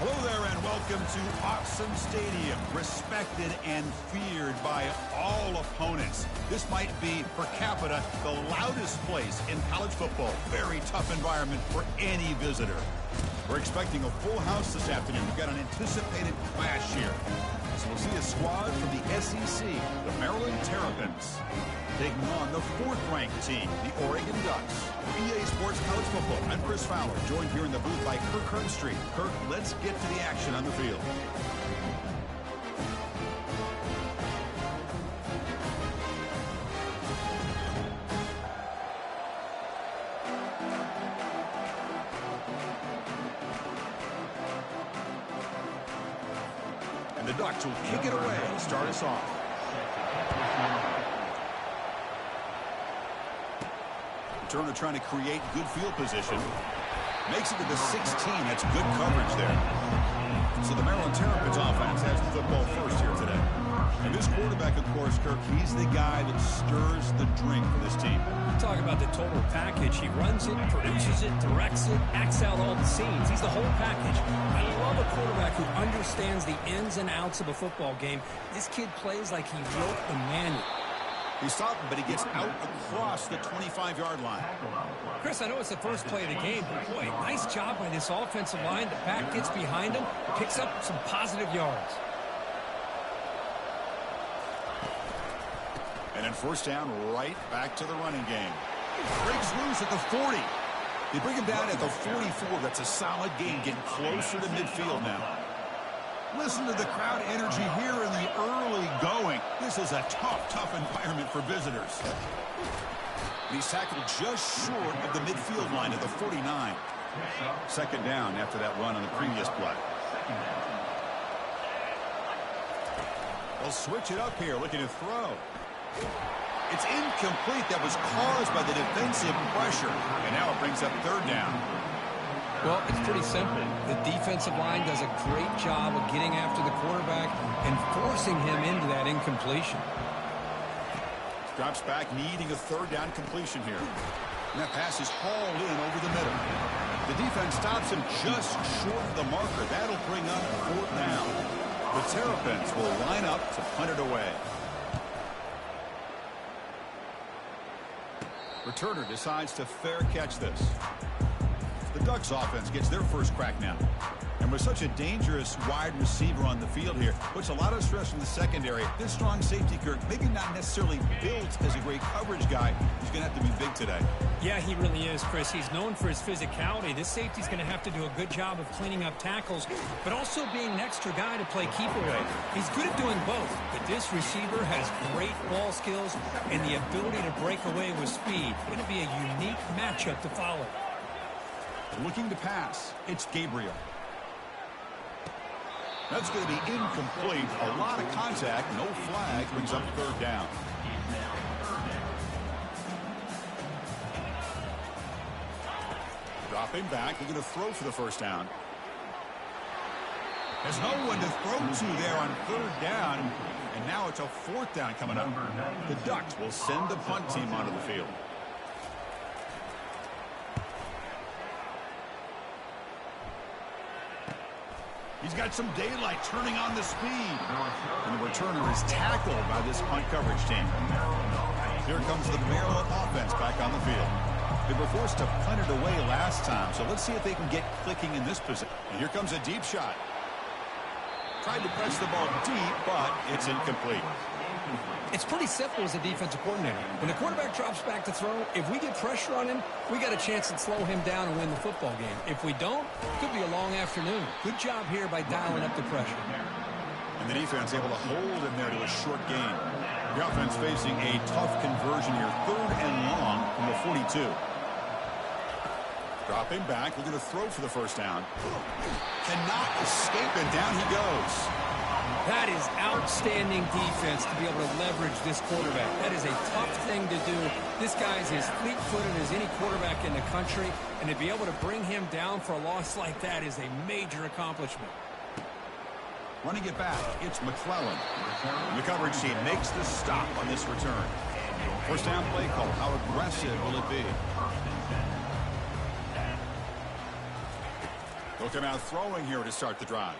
Hello there and welcome to Awesome Stadium, respected and feared by all opponents. This might be, per capita, the loudest place in college football. Very tough environment for any visitor. We're expecting a full house this afternoon. We've got an anticipated clash here. So we'll see a squad from the SEC, the Maryland Terrapins, taking on the fourth-ranked team, the Oregon Ducks. EA Sports College Football. I'm Chris Fowler, joined here in the booth by Kirk Herbstreit. Kirk, let's get to the action on the field. And the Ducks will kick it away and start us off. Turner trying to create good field position. Makes it to the 16. That's good coverage there. So the Maryland Terrapins offense has the football first here today. And this quarterback, of course, Kirk, he's the guy that stirs the drink for this team. Talk about the total package. He runs it, produces it, directs it, acts out all the scenes. He's the whole package. I love a quarterback who understands the ins and outs of a football game. This kid plays like he wrote the manual. He's stopped, but he gets out across the 25-yard line. Chris, I know it's the first play of the game, but boy, nice job by this offensive line. The back gets behind him, picks up some positive yards. And then first down, right back to the running game. Breaks loose at the 40. They bring him down at the 44. That's a solid gain, getting closer to midfield now. Listen to the crowd energy here in the early going. This is a tough environment for visitors. And he's tackled just short of the midfield line at the 49. Second down after that run on the previous play. They'll switch it up here, looking to throw. It's incomplete. That was caused by the defensive pressure. And now it brings up third down. Well, it's pretty simple. The defensive line does a great job of getting after the quarterback and forcing him into that incompletion. Drops back, needing a third down completion here. And that pass is hauled in over the middle. The defense stops him just short of the marker. That'll bring up fourth down. The Terrapins will line up to punt it away. Returner decides to fair catch this. The Ducks offense gets their first crack now. And with such a dangerous wide receiver on the field here, puts a lot of stress in the secondary. This strong safety, Kirk, maybe not necessarily built as a great coverage guy. He's going to have to be big today. Yeah, he really is, Chris. He's known for his physicality. This safety's going to have to do a good job of cleaning up tackles, but also being an extra guy to play keep away. He's good at doing both, but this receiver has great ball skills and the ability to break away with speed. It's going to be a unique matchup to follow. Looking to pass, it's Gabriel. That's going to be incomplete. A lot of contact, no flag, brings up third down. Dropping back, they're going to throw for the first down. There's no one to throw to there on third down, and now it's a fourth down coming up. The Ducks will send the punt team onto the field. He's got some daylight turning on the speed. And the returner is tackled by this punt coverage team. Here comes the Maryland offense back on the field. They were forced to punt it away last time, so let's see if they can get clicking in this position. And here comes a deep shot. Tried to press the ball deep, but it's incomplete. It's pretty simple as a defensive coordinator. When the quarterback drops back to throw, if we get pressure on him, we got a chance to slow him down and win the football game. If we don't, it could be a long afternoon. Good job here by dialing up the pressure. And the defense able to hold him there to a short gain. The offense facing a tough conversion here. Third and long from the 42. Dropping back, looking to throw for the first down. Cannot escape, and down he goes. That is outstanding defense to be able to leverage this quarterback. That is a tough thing to do. This guy is as fleet-footed as any quarterback in the country, and to be able to bring him down for a loss like that is a major accomplishment. Running it back, it's McClellan. The coverage team makes the stop on this return. First down play call. How aggressive will it be? Looking out throwing here to start the drive.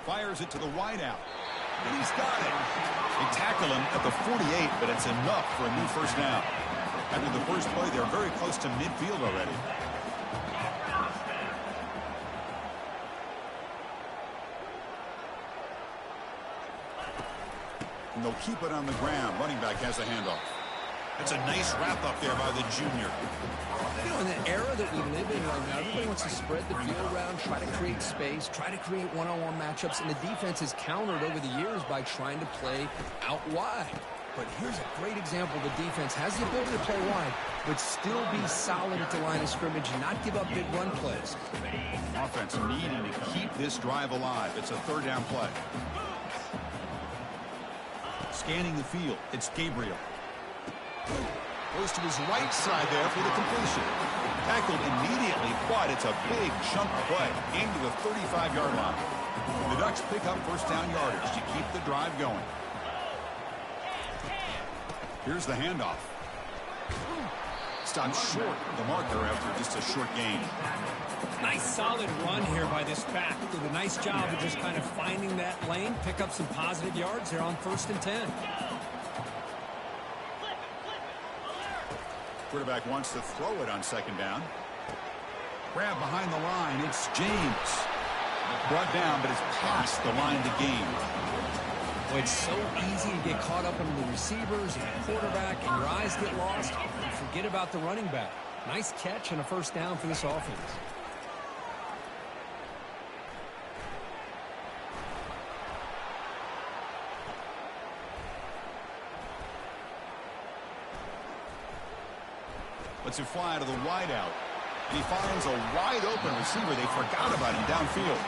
Fires it to the wide out. And he's got it. They tackle him at the 48, but it's enough for a new first down. After the first play, they're very close to midfield already. And they'll keep it on the ground. Running back has the handoff. It's a nice wrap up there by the junior. You know, in the era that we live in right now, everybody wants to spread the field around, try to create space, try to create one-on-one matchups, and the defense has countered over the years by trying to play out wide. But here's a great example. The defense has the ability to play wide, but still be solid at the line of scrimmage and not give up big run plays. Offense needing to keep this drive alive. It's a third down play. Scanning the field, it's Gabriel. Goes to his right side there for the completion. Tackled immediately, but it's a big chunk play. Aimed to the 35-yard line. The Ducks pick up first down yardage to keep the drive going. Here's the handoff. Stopped short the marker after just a short gain. Nice solid run here by this back. Did a nice job of just kind of finding that lane, pick up some positive yards there on 1st and 10. Quarterback wants to throw it on second down. Grab behind the line. It's James. Brought down, but it's past the line to gain. Well, it's so easy to get caught up in the receivers and the quarterback, and your eyes get lost. You forget about the running back. Nice catch and a first down for this offense. Lets it fly to the wide out. And he finds a wide open receiver. They forgot about him downfield.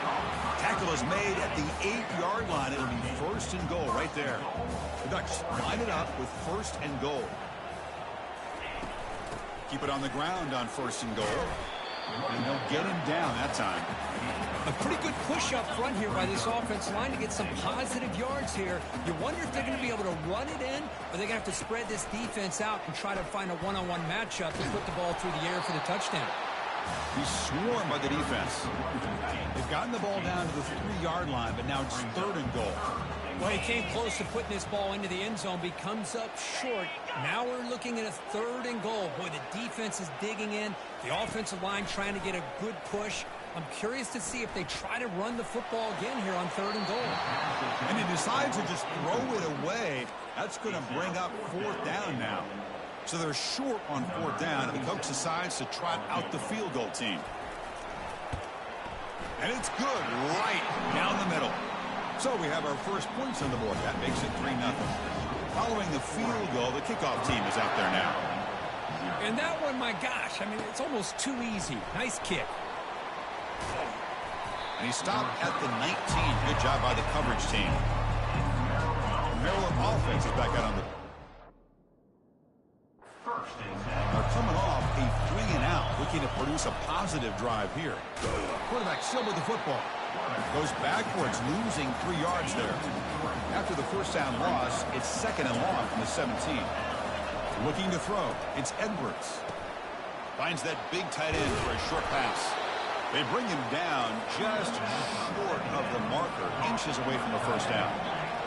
Tackle is made at the 8-yard line. It'll be first and goal right there. The Ducks line it up with first and goal. Keep it on the ground on first and goal. And they'll get him down that time. A pretty good push up front here by this offensive line to get some positive yards here. You wonder if they're going to be able to run it in, or they're going to have to spread this defense out and try to find a one-on-one matchup to put the ball through the air for the touchdown. He's swarmed by the defense. They've gotten the ball down to the 3-yard line, but now it's third and goal. Well, he came close to putting this ball into the end zone, but he comes up short. Now we're looking at a third and goal. Boy, the defense is digging in. The offensive line trying to get a good push. I'm curious to see if they try to run the football again here on third and goal. And he decides to just throw it away. That's going to bring up fourth down now. So they're short on fourth down, and the coach decides to trot out the field goal team. And it's good right down the middle. So we have our first points on the board. That makes it 3-0. Following the field goal, the kickoff team is out there now. And that one, my gosh, I mean, it's almost too easy. Nice kick. And he stopped at the 19. Good job by the coverage team. Maryland offense is back out on the... They're coming off a 3-and-out, looking to produce a positive drive here. Quarterback still with the football. Goes backwards, losing 3 yards there. After the first down loss, it's second and long from the 17. Looking to throw. It's Edwards. Finds that big tight end for a short pass. They bring him down just short of the marker, inches away from the first down.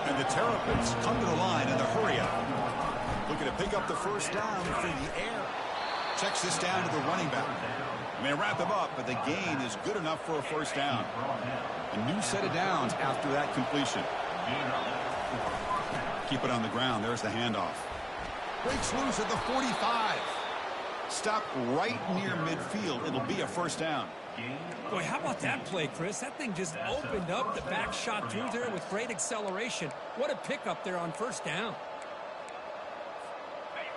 And the Terrapins come to the line in the hurry-up. Looking to pick up the first down through the air. Checks this down to the running back. And they wrap him up, but the gain is good enough for a first down. A new set of downs after that completion. Keep it on the ground. There's the handoff. Breaks loose at the 45. Stop right near midfield. It'll be a first down. Boy, how about that play, Chris? That thing just opened up. The back shot through there with great acceleration. What a pickup there on first down.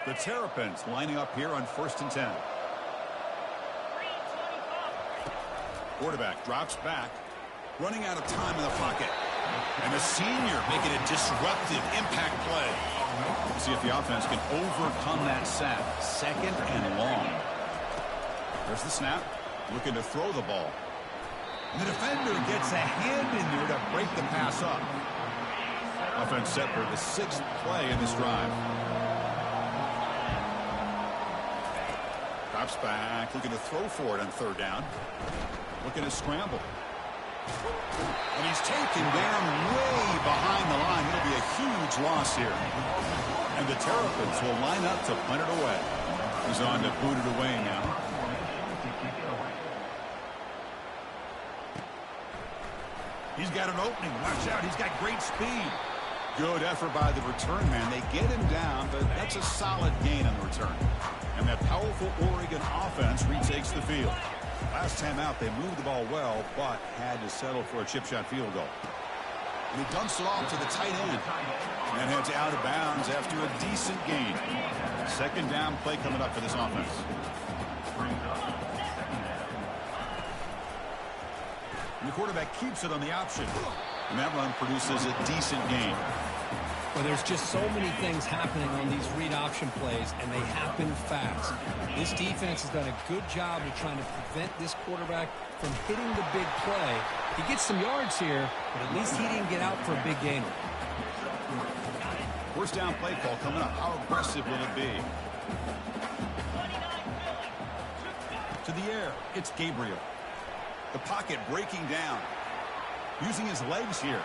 The Terrapins lining up here on 1st and 10. Quarterback drops back, running out of time in the pocket. And the senior making a disruptive impact play. See if the offense can overcome that sack. Second and long. There's the snap. Looking to throw the ball. And the defender gets a hand in there to break the pass up. Offense set for the 6th play in this drive. Drops back, looking to throw for it on third down. Looking to scramble. And he's taken down way behind the line. It'll be a huge loss here. And the Terrapins will line up to punt it away. He's on to boot it away now. He's got an opening. Watch out. He's got great speed. Good effort by the return man. They get him down, but that's a solid gain on the return. And that powerful Oregon offense retakes the field. Last time out, they moved the ball well, but had to settle for a chip shot field goal. And he dumps it off to the tight end. And heads out of bounds after a decent gain. Second down play coming up for this offense. And the quarterback keeps it on the option. And that run produces a decent gain. Well, there's just so many things happening on these read option plays, and they happen fast. This defense has done a good job of trying to prevent this quarterback from hitting the big play. He gets some yards here, but at least he didn't get out for a big gain. First down play call coming up. How aggressive will it be? To the air. It's Gabriel. The pocket breaking down. Using his legs here.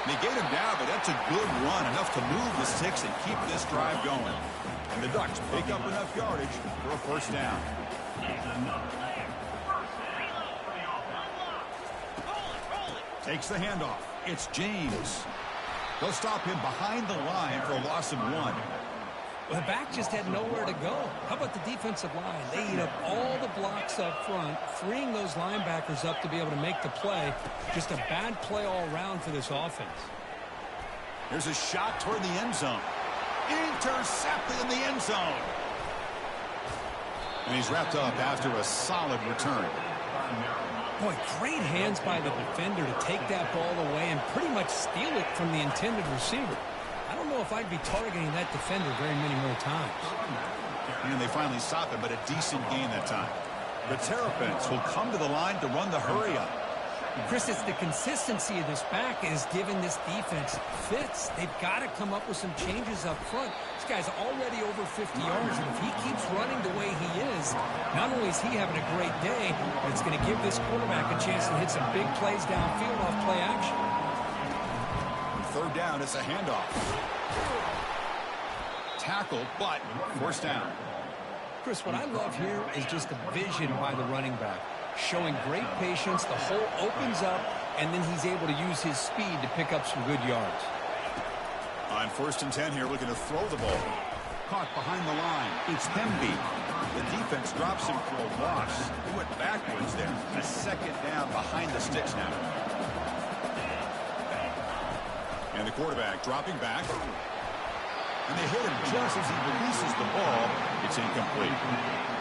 They get him down, but that's a good run. Enough to move the sticks and keep this drive going. And the Ducks pick up enough yardage for a first down. Takes the handoff. It's James. They'll stop him behind the line for a loss of 1. Well, the back just had nowhere to go. How about the defensive line? They eat up all the blocks up front, freeing those linebackers up to be able to make the play. Just a bad play all around for this offense. There's a shot toward the end zone. Intercepted in the end zone. And he's wrapped up after a solid return. Boy, great hands by the defender to take that ball away and pretty much steal it from the intended receiver. I don't know if I'd be targeting that defender very many more times. And they finally stop him, but a decent gain that time. The Terrapins will come to the line to run the hurry-up. Chris, it's the consistency of this back is giving this defense fits. They've got to come up with some changes up front. This guy's already over 50 yards, and if he keeps running the way he is, not only is he having a great day, but it's going to give this quarterback a chance to hit some big plays downfield off play action. Third down, it's a handoff. Tackle, but first down. Chris, what I love here is just the vision by the running back. Showing great patience, the hole opens up, and then he's able to use his speed to pick up some good yards. On 1st and 10 here, looking to throw the ball. Caught behind the line. It's Hemby. The defense drops him for a loss. He went backwards there. A second down behind the sticks now. And the quarterback dropping back. And they hit him just as he releases the ball. It's incomplete.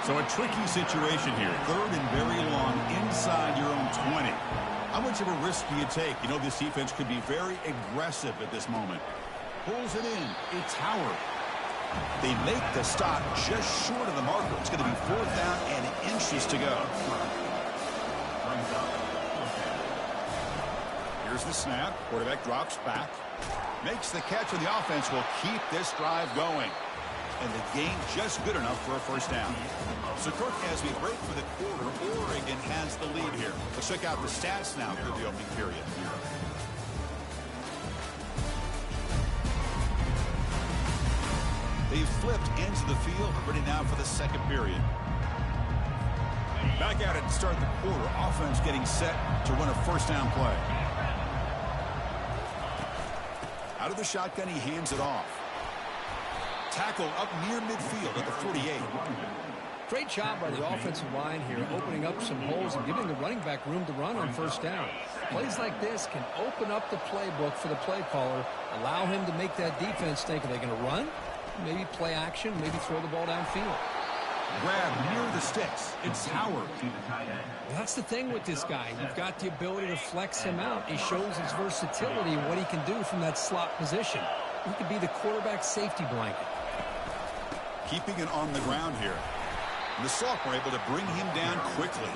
So a tricky situation here. 3rd and very long inside your own 20. How much of a risk do you take? You know, this defense could be very aggressive at this moment. Pulls it in. It's Howard. They make the stop just short of the marker. It's going to be 4th down and inches to go. Here's the snap. Quarterback drops back. Makes the catch, and the offense will keep this drive going. And the gain just good enough for a first down. So, Kirk, as we break for the quarter, Oregon has the lead here. Let's check out the stats now for the opening period. They've flipped into the field, ready now for the second period. Back at it to start the quarter. Offense getting set to run a first down play. Out of the shotgun, he hands it off. Tackle up near midfield at the 48. Great job by the offensive line here, opening up some holes and giving the running back room to run on first down. Plays like this can open up the playbook for the play caller, allow him to make that defense think, are they going to run? Maybe play action, maybe throw the ball downfield. Grab near the sticks. It's Howard. Well, that's the thing with this guy. You've got the ability to flex him out. He shows his versatility and what he can do from that slot position. He could be the quarterback safety blanket. Keeping it on the ground here. The sophomore able to bring him down quickly.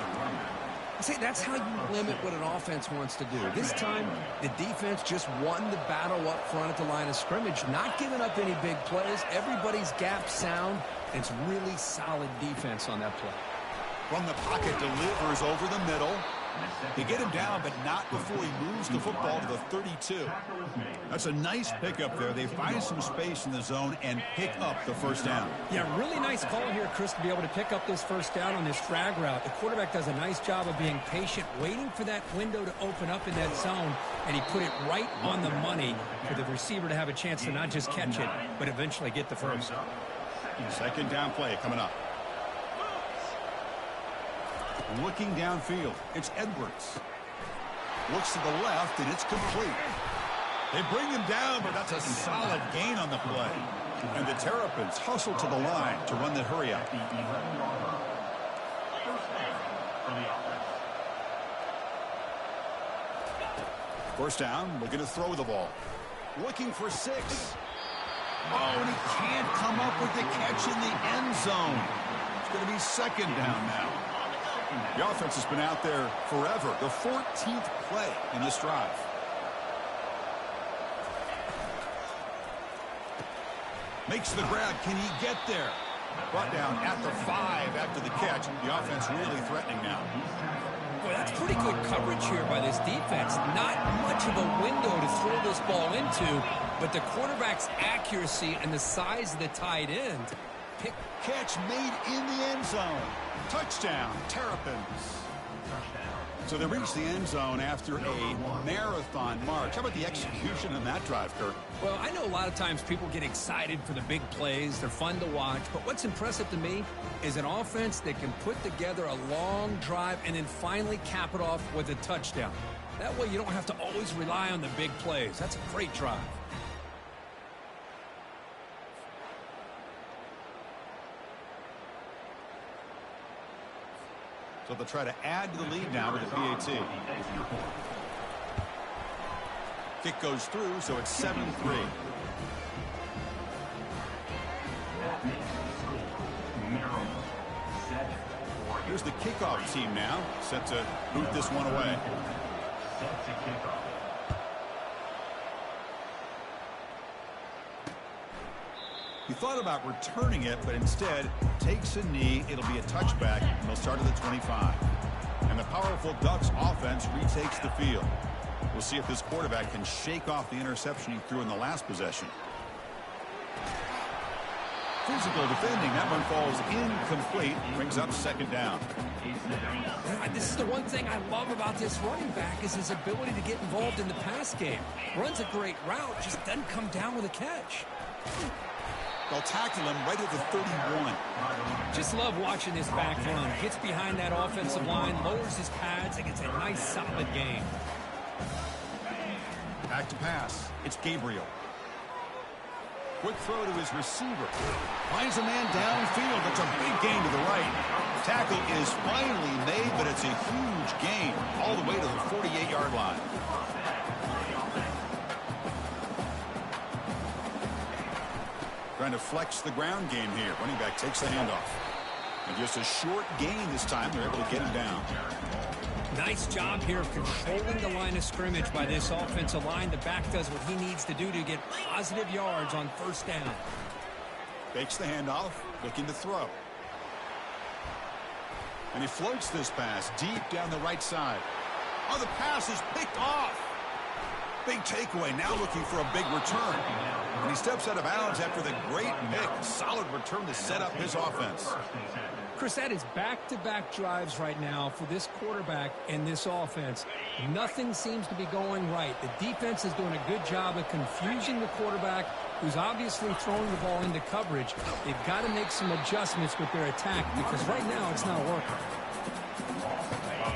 See, that's how you limit what an offense wants to do. This time, the defense just won the battle up front at the line of scrimmage, not giving up any big plays. Everybody's gap sound. It's really solid defense on that play. From the pocket, delivers over the middle. They get him down, but not before he moves the football to the 32. That's a nice pickup there. They find some space in the zone and pick up the first down. Yeah, really nice call here, Chris, to be able to pick up this first down on this drag route. The quarterback does a nice job of being patient, waiting for that window to open up in that zone, and he put it right on the money for the receiver to have a chance to not just catch it, but eventually get the first. Second down play coming up. Looking downfield, it's Edwards. Looks to the left, and it's complete. They bring him down, but that's a solid gain on the play. And the Terrapins hustle to the line to run the hurry-up. First down, looking to throw the ball. Looking for 6. Oh, and he can't come up with the catch in the end zone. It's going to be second down now. The offense has been out there forever. The 14th play in this drive. Makes the grab. Can he get there? Brought down at the 5 after the catch. The offense really threatening now. Boy, that's pretty good coverage here by this defense. Not much of a window to throw this ball into, but the quarterback's accuracy and the size of the tight end. Catch made in the end zone. Touchdown, Terrapins. So they reach the end zone after a marathon march. How about the execution in that drive, Kirk? Well, I know a lot of times people get excited for the big plays. They're fun to watch. But what's impressive to me is an offense that can put together a long drive and then finally cap it off with a touchdown. That way you don't have to always rely on the big plays. That's a great drive. So they'll try to add to the lead now with the PAT. Kick goes through, so it's 7-3. Here's the kickoff team now, set to boot this one away. He thought about returning it, but instead takes a knee. It'll be a touchback, and they'll start at the 25. And the powerful Ducks offense retakes the field. We'll see if this quarterback can shake off the interception he threw in the last possession. Physical defending. That one falls incomplete. Brings up second down. This is the one thing I love about this running back is his ability to get involved in the pass game. Runs a great route, just doesn't come down with a catch. They'll tackle him right at the 31. Just love watching this back run. Gets behind that offensive line, lowers his pads, and gets a nice solid gain. Back to pass. It's Gabriel. Quick throw to his receiver. Finds a man downfield. That's a big gain to the right. Tackle is finally made, but it's a huge gain all the way to the 48-yard line. Trying to flex the ground game here. Running back takes the handoff. And just a short gain this time. They're able to get him down. Nice job here of controlling the line of scrimmage by this offensive line. The back does what he needs to do to get positive yards on first down. Fakes the handoff, looking to throw. And he floats this pass deep down the right side. Oh, the pass is picked off. Big takeaway, now looking for a big return. And he steps out of bounds after the great pick. Solid return to set up his offense. Chris, that is back-to-back drives right now for this quarterback and this offense. Nothing seems to be going right. The defense is doing a good job of confusing the quarterback, who's obviously throwing the ball into coverage. They've got to make some adjustments with their attack because right now it's not working.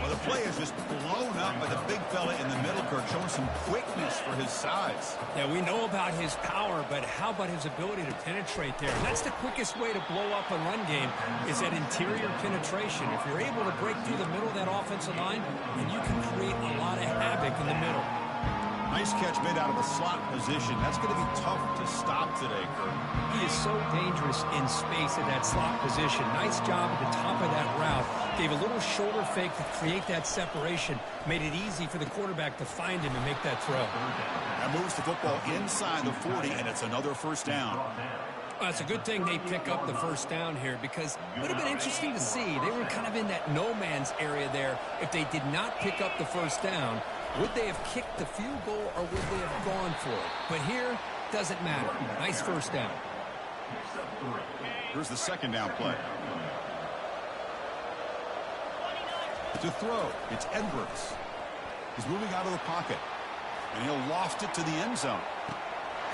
Well, the play is just blown up by the big fella in the middle, Kirk, showing some quickness for his size. Yeah, we know about his power, but how about his ability to penetrate there? And that's the quickest way to blow up a run game is that interior penetration. If you're able to break through the middle of that offensive line, then you can create a lot of havoc in the middle. Nice catch made out of a slot position. That's going to be tough to stop today, Kirk. He is so dangerous in space at that slot position. Nice job at the top of that route. Gave a little shoulder fake to create that separation. Made it easy for the quarterback to find him and make that throw. That moves the football inside the 40, and it's another first down. Well, it's a good thing they pick up the first down here because it would have been interesting to see. They were kind of in that no man's area there. If they did not pick up the first down, would they have kicked the field goal or would they have gone for it? But here, doesn't matter. Nice first down. Here's the second down play. To throw, it's Edwards. He's moving out of the pocket. And he'll loft it to the end zone.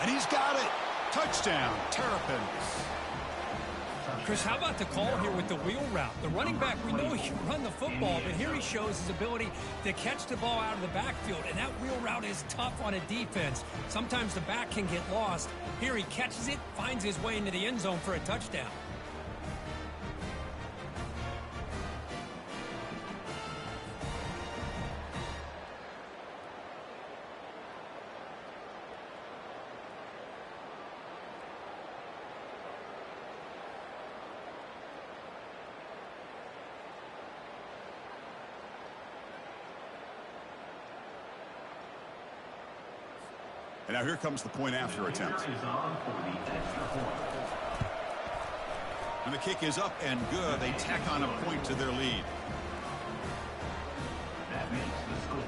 And he's got it. Touchdown, Terrapins. Chris, how about the call here with the wheel route? The running back, we know he can run the football, but here he shows his ability to catch the ball out of the backfield, and that wheel route is tough on a defense. Sometimes the back can get lost. Here he catches it, finds his way into the end zone for a touchdown. And now here comes the point after attempt. And the kick is up and good. They tack on a point to their lead. That makes the score.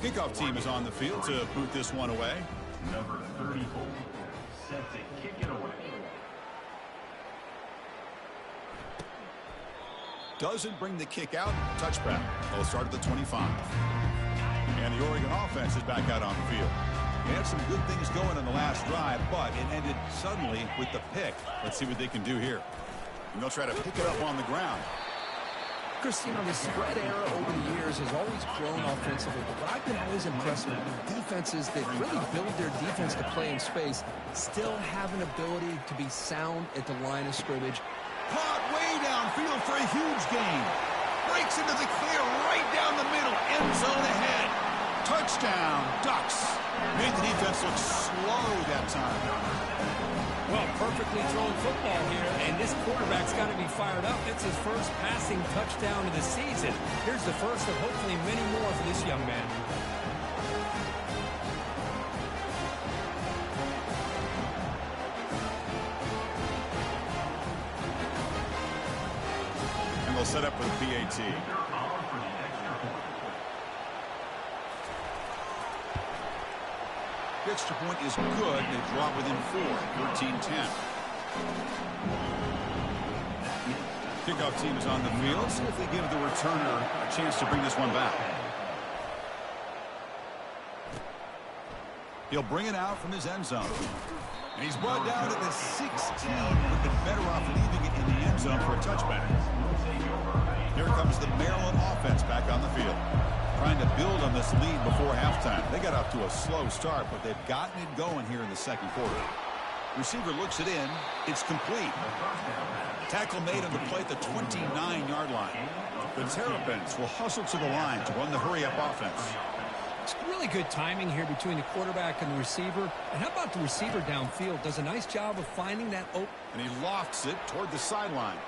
Kickoff team is on the field to boot this one away. Number 34, set to kick it away. Doesn't bring the kick out. Touchback. They'll start at the 25. And the Oregon offense is back out on the field. They had some good things going on the last drive, but it ended suddenly with the pick. Let's see what they can do here. And they'll try to pick it up on the ground. Chris, you know, the spread era over the years has always grown offensively, but what I've been always impressed with defenses that really build their defense to play in space still have an ability to be sound at the line of scrimmage. Caught way downfield for a huge gain. Breaks into the clear right down the middle. End zone ahead. Touchdown, Ducks. Made the defense look slow that time. Well, perfectly thrown football here, and this quarterback's got to be fired up. It's his first passing touchdown of the season. Here's the first of hopefully many more for this young man. And they'll set up with PAT. The extra point is good. They drop within 4, 13-10. Kickoff team is on the field. See if they give the returner a chance to bring this one back. He'll bring it out from his end zone. And he's brought down at the 16. Would have been better off leaving it in the end zone for a touchback. Here comes the Maryland offense back on the field. Trying to build on this lead before halftime. They got off to a slow start, but they've gotten it going here in the second quarter. Receiver looks it in. It's complete. Tackle made on the play at the 29-yard line. The Terrapins will hustle to the line to run the hurry-up offense. It's really good timing here between the quarterback and the receiver. And how about the receiver downfield? Does a nice job of finding that open. And he lofts it toward the sideline.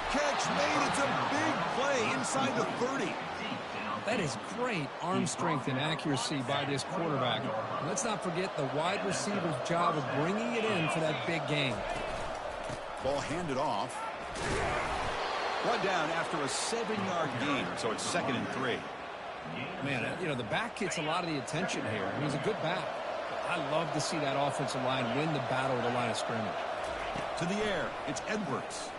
Catch made. It's a big play inside the 30. That is great arm strength and accuracy by this quarterback. And let's not forget the wide receiver's job of bringing it in for that big gain. Ball handed off. One down after a 7-yard gain, so it's 2nd and 3. Man, you know, the back gets a lot of the attention here. I mean, he's a good back. I love to see that offensive line win the battle at the line of scrimmage. To the air, it's Edwards.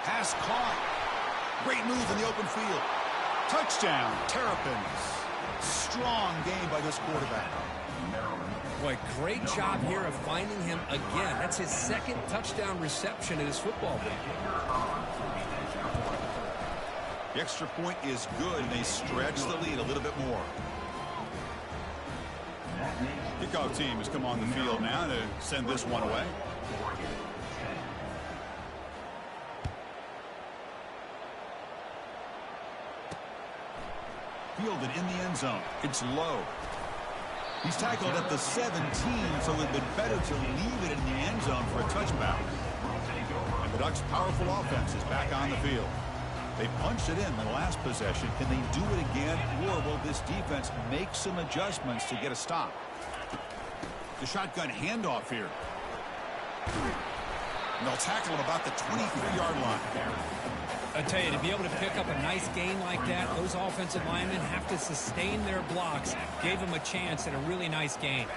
Pass caught. Great move in the open field. Touchdown, Terrapins. Strong game by this quarterback. Boy, great job here of finding him again. That's his 2nd touchdown reception in his football game. The extra point is good, and they stretch the lead a little bit more. Kickoff team has come on the field now to send this one away. Fielded in the end zone. It's low. He's tackled at the 17, so it would have been better to leave it in the end zone for a touchback. And the Ducks' powerful offense is back on the field. They punched it in the last possession. Can they do it again, or will this defense make some adjustments to get a stop? The shotgun handoff here. And they'll tackle him about the 23-yard line. I tell you, to be able to pick up a nice gain like that, those offensive linemen have to sustain their blocks. Gave them a chance at a really nice gain.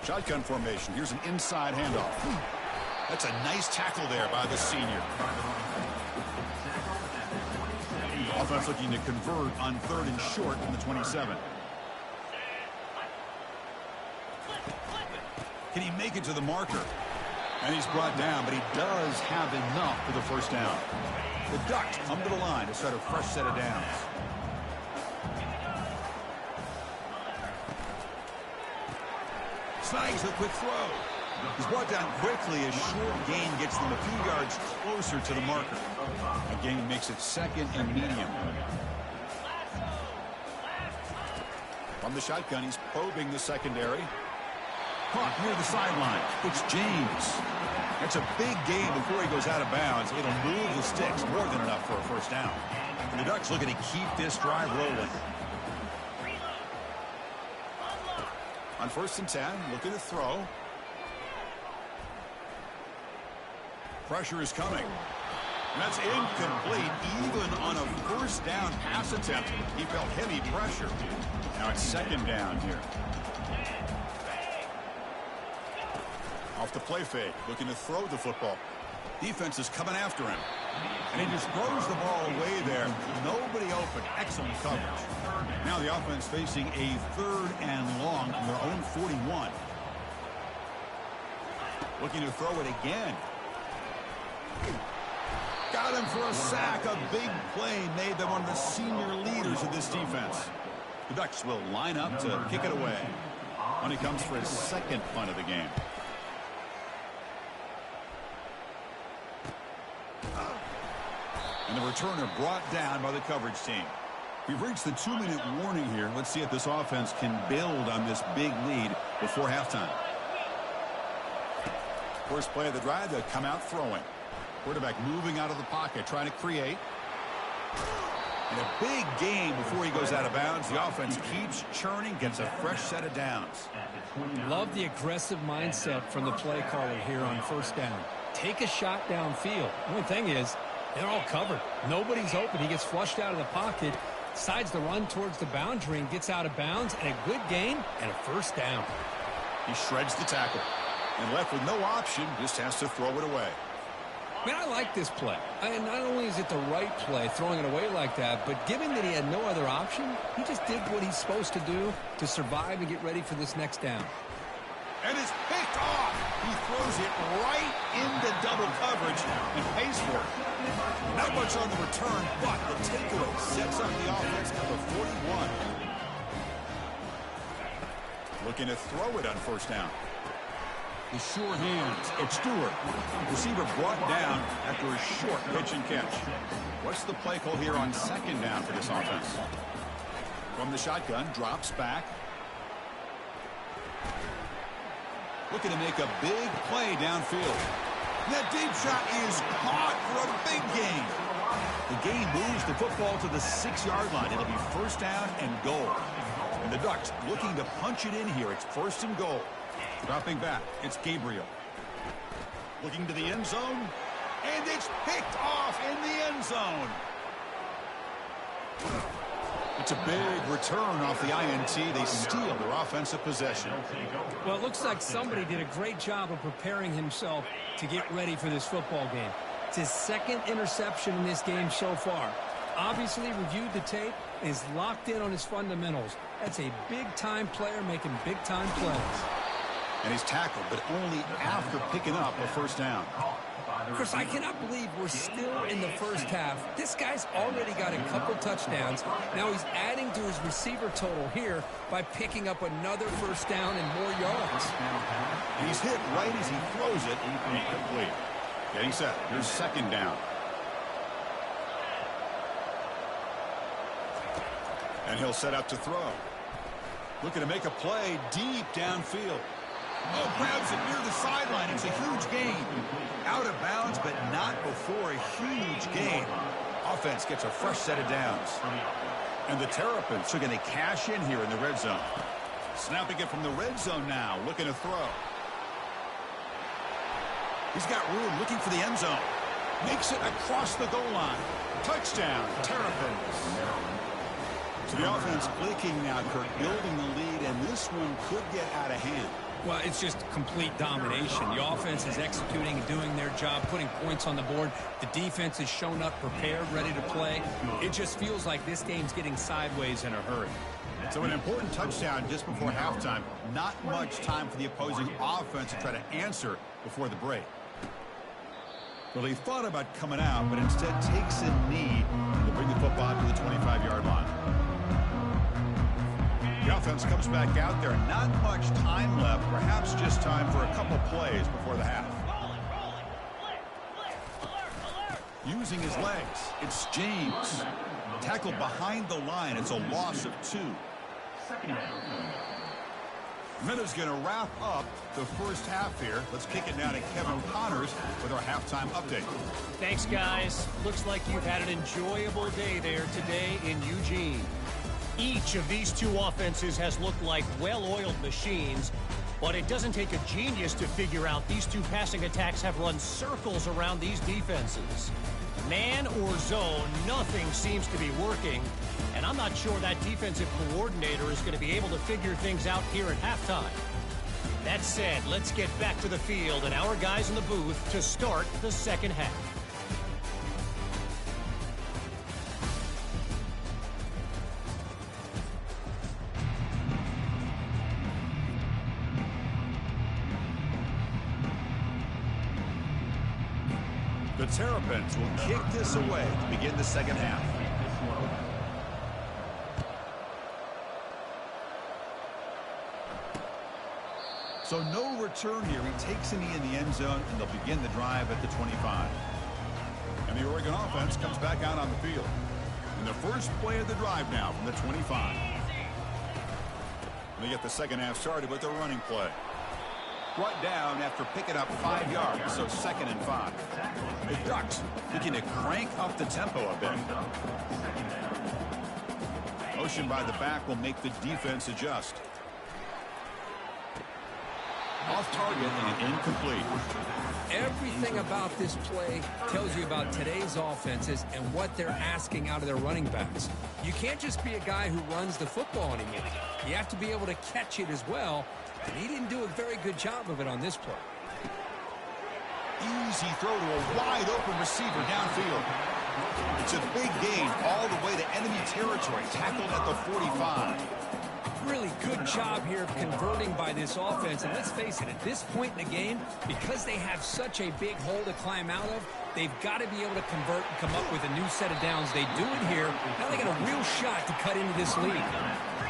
Shotgun formation. Here's an inside handoff. That's a nice tackle there by the senior. Offense looking to convert on 3rd and short from the 27. Can he make it to the marker? And he's brought down, but he does have enough for the first down. The Ducks come to the line to start a fresh set of downs. Snags a quick throw. He's brought down quickly. A short gain gets them a few yards closer to the marker. A gain makes it 2nd and medium. From the shotgun, he's probing the secondary. Caught near the sideline. It's James. That's a big gain before he goes out of bounds. It'll move the sticks, more than enough for a first down. And the Ducks looking to keep this drive rolling. On 1st and 10, looking to throw. Pressure is coming. And that's incomplete, even on a first down pass attempt. He felt heavy pressure. Now it's second down here. Off the play fake, looking to throw the football. Defense is coming after him. And he just throws the ball away there. Nobody open. Excellent coverage. Now the offense facing a 3rd and long from their own 41. Looking to throw it again. Got him for a sack. A big play made them one of the senior leaders of this defense. The Ducks will line up to kick it away when he comes for his second punt of the game. And the returner brought down by the coverage team. We've reached the 2-minute warning here. Let's see if this offense can build on this big lead before halftime. First play of the drive, they'll come out throwing. Quarterback moving out of the pocket, trying to create. And a big game before he goes out of bounds. The offense keeps churning, gets a fresh set of downs. Love the aggressive mindset from the play caller here on first down. Take a shot downfield. The only thing is, they're all covered. Nobody's open. He gets flushed out of the pocket, decides to run towards the boundary and gets out of bounds, and a good gain and a first down. He shreds the tackle. And left with no option, just has to throw it away. Man, I like this play. And not only is it the right play, throwing it away like that, but given that he had no other option, he just did what he's supposed to do to survive and get ready for this next down. And it's picked off. He throws it right into double coverage and pays for it. Not much on the return, but the takeaway sets up the offense at the 41. Looking to throw it on first down. The sure hands. It's Stewart. Receiver brought down after a short pitch and catch. What's the play call here on second down for this offense? From the shotgun, drops back. Looking to make a big play downfield. That deep shot is caught for a big gain. The game moves the football to the 6-yard line. It'll be first down and goal. And the Ducks looking to punch it in here. It's first and goal. Dropping back, it's Gabriel. Looking to the end zone, and it's picked off in the end zone. It's a big return off the INT. They steal their offensive possession. Well, it looks like somebody did a great job of preparing himself to get ready for this football game. It's his second interception in this game so far. Obviously reviewed the tape and is locked in on his fundamentals. That's a big-time player making big-time plays. And he's tackled, but only after picking up a first down. Chris, I cannot believe we're still in the first half. This guy's already got a couple touchdowns. Now he's adding to his receiver total here by picking up another first down and more yards. And he's hit right as he throws it. Incomplete. Getting set. Here's second down. And he'll set up to throw. Looking to make a play deep downfield. Oh, grabs it near the sideline. It's a huge gain. Out of bounds, but not before a huge gain. Offense gets a fresh set of downs. And the Terrapins are going to cash in here in the red zone. Snapping it from the red zone now, looking to throw. He's got room, looking for the end zone. Makes it across the goal line. Touchdown, Terrapins. So the offense clicking now, Kirk, building the lead, and this one could get out of hand. Well, it's just complete domination. The offense is executing and doing their job, putting points on the board. The defense has shown up prepared, ready to play. It just feels like this game's getting sideways in a hurry. So an important touchdown just before halftime. Not much time for the opposing offense to try to answer before the break. Well, he thought about coming out, but instead takes a knee to bring the football to the 25-yard line. The offense comes back out there. Not much time left. Perhaps just time for a couple plays before the half. Using his legs, it's James. Tackled behind the line. It's a loss of 2. Miller's going to wrap up the first half here. Let's kick it now to Kevin Connors with our halftime update. Thanks, guys. Looks like you've had an enjoyable day there today in Eugene. Each of these two offenses has looked like well-oiled machines, but it doesn't take a genius to figure out these two passing attacks have run circles around these defenses. Man or zone, nothing seems to be working. And I'm not sure that defensive coordinator is going to be able to figure things out here at halftime. That said, let's get back to the field and our guys in the booth to start the second half. The Terrapins will kick this away to begin the second half. So no return here. He takes a knee in the end zone, and they'll begin the drive at the 25. And the Oregon offense comes back out on the field. And the first play of the drive now from the 25. They get the second half started with a running play. Brought down after picking up 5 yards, so 2nd and 5. The Ducks looking to crank up the tempo a bit. Motion by the back will make the defense adjust. Off target and incomplete. Everything about this play tells you about today's offenses and what they're asking out of their running backs. You can't just be a guy who runs the football anymore. You have to be able to catch it as well, and he didn't do a very good job of it on this play. Easy throw to a wide-open receiver downfield. It's a big gain all the way to enemy territory, tackled at the 45. Really good job here of converting by this offense. And let's face it, at this point in the game, because they have such a big hole to climb out of, they've got to be able to convert and come up with a new set of downs. They do it here. Now they got a real shot to cut into this lead.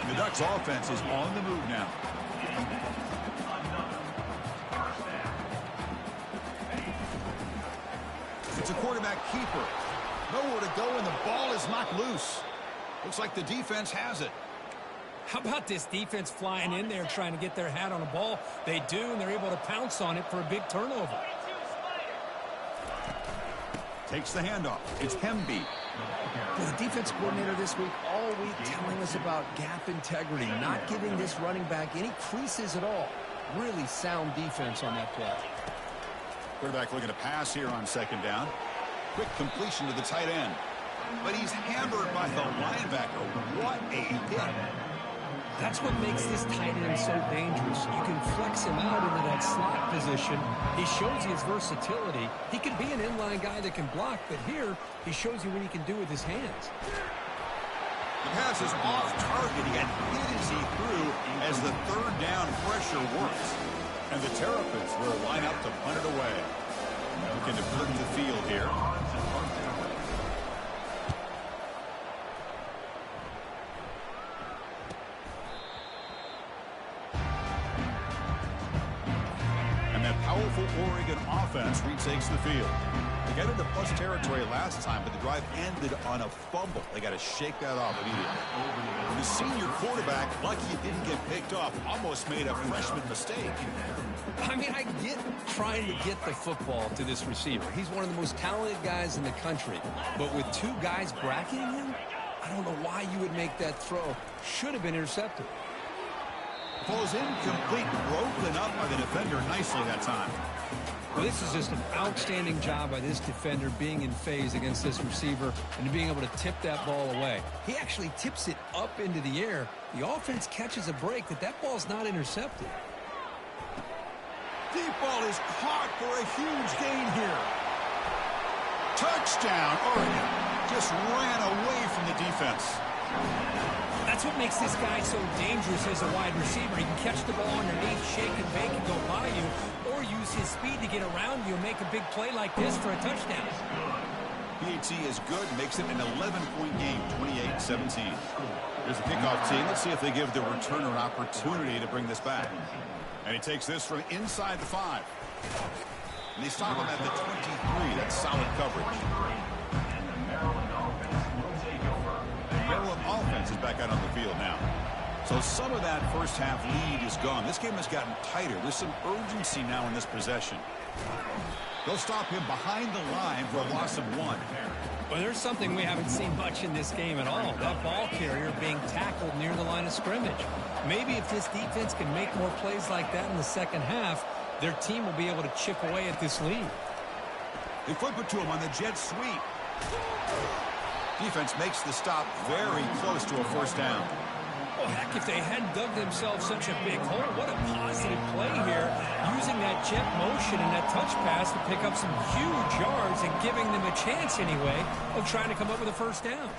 The Ducks offense is on the move now. It's a quarterback keeper. Nowhere to go, and the ball is knocked loose. Looks like the defense has it. How about this defense flying in there trying to get their hat on the ball? They do, and they're able to pounce on it for a big turnover. Takes the handoff. It's Hemby. The defense coordinator this week all week telling us about gap integrity, not giving this running back any creases at all. Really sound defense on that play. Quarterback looking to pass here on 2nd down. Quick completion to the tight end. But he's hammered by the linebacker. What a hit. That's what makes this tight end so dangerous. You can flex him out into that slot position. He shows you his versatility. He can be an inline guy that can block, but here he shows you what he can do with his hands. The pass is off target. He got hit as he threw as the 3rd down pressure works. And the Terrapins will line up to punt it away. Looking to flip the field here. Powerful Oregon offense retakes the field. They got into plus territory last time, but the drive ended on a fumble. They got to shake that off immediately. The senior quarterback, lucky he didn't get picked off, almost made a freshman mistake. I mean, I get trying to get the football to this receiver. He's one of the most talented guys in the country. But with 2 guys bracketing him, I don't know why you would make that throw. Should have been intercepted. Falls incomplete, broken up by the defender nicely that time. Well, this is just an outstanding job by this defender being in phase against this receiver and being able to tip that ball away. He actually tips it up into the air. The offense catches a break that ball's not intercepted. Deep ball is caught for a huge gain here. Touchdown, Oregon. Just ran away from the defense. That's what makes this guy so dangerous as a wide receiver. He can catch the ball underneath, shake and bake, and go by you, or use his speed to get around you and make a big play like this for a touchdown. PAT is good, makes it an 11-point game, 28-17. Here's the kickoff team. Let's see if they give the returner an opportunity to bring this back. And he takes this from inside the 5. And they stop him at the 23. That's solid coverage. Maryland offense is back out on the field now. So some of that first half lead is gone. This game has gotten tighter. There's some urgency now in this possession. They'll stop him behind the line for a loss of 1. Well, there's something we haven't seen much in this game at all. That ball carrier being tackled near the line of scrimmage. Maybe if this defense can make more plays like that in the second half, their team will be able to chip away at this lead. They flip it to him on the jet sweep. Defense makes the stop very close to a first down. Well, heck, if they hadn't dug themselves such a big hole, what a positive play here, using that jet motion and that touch pass to pick up some huge yards and giving them a chance anyway of trying to come up with a first down.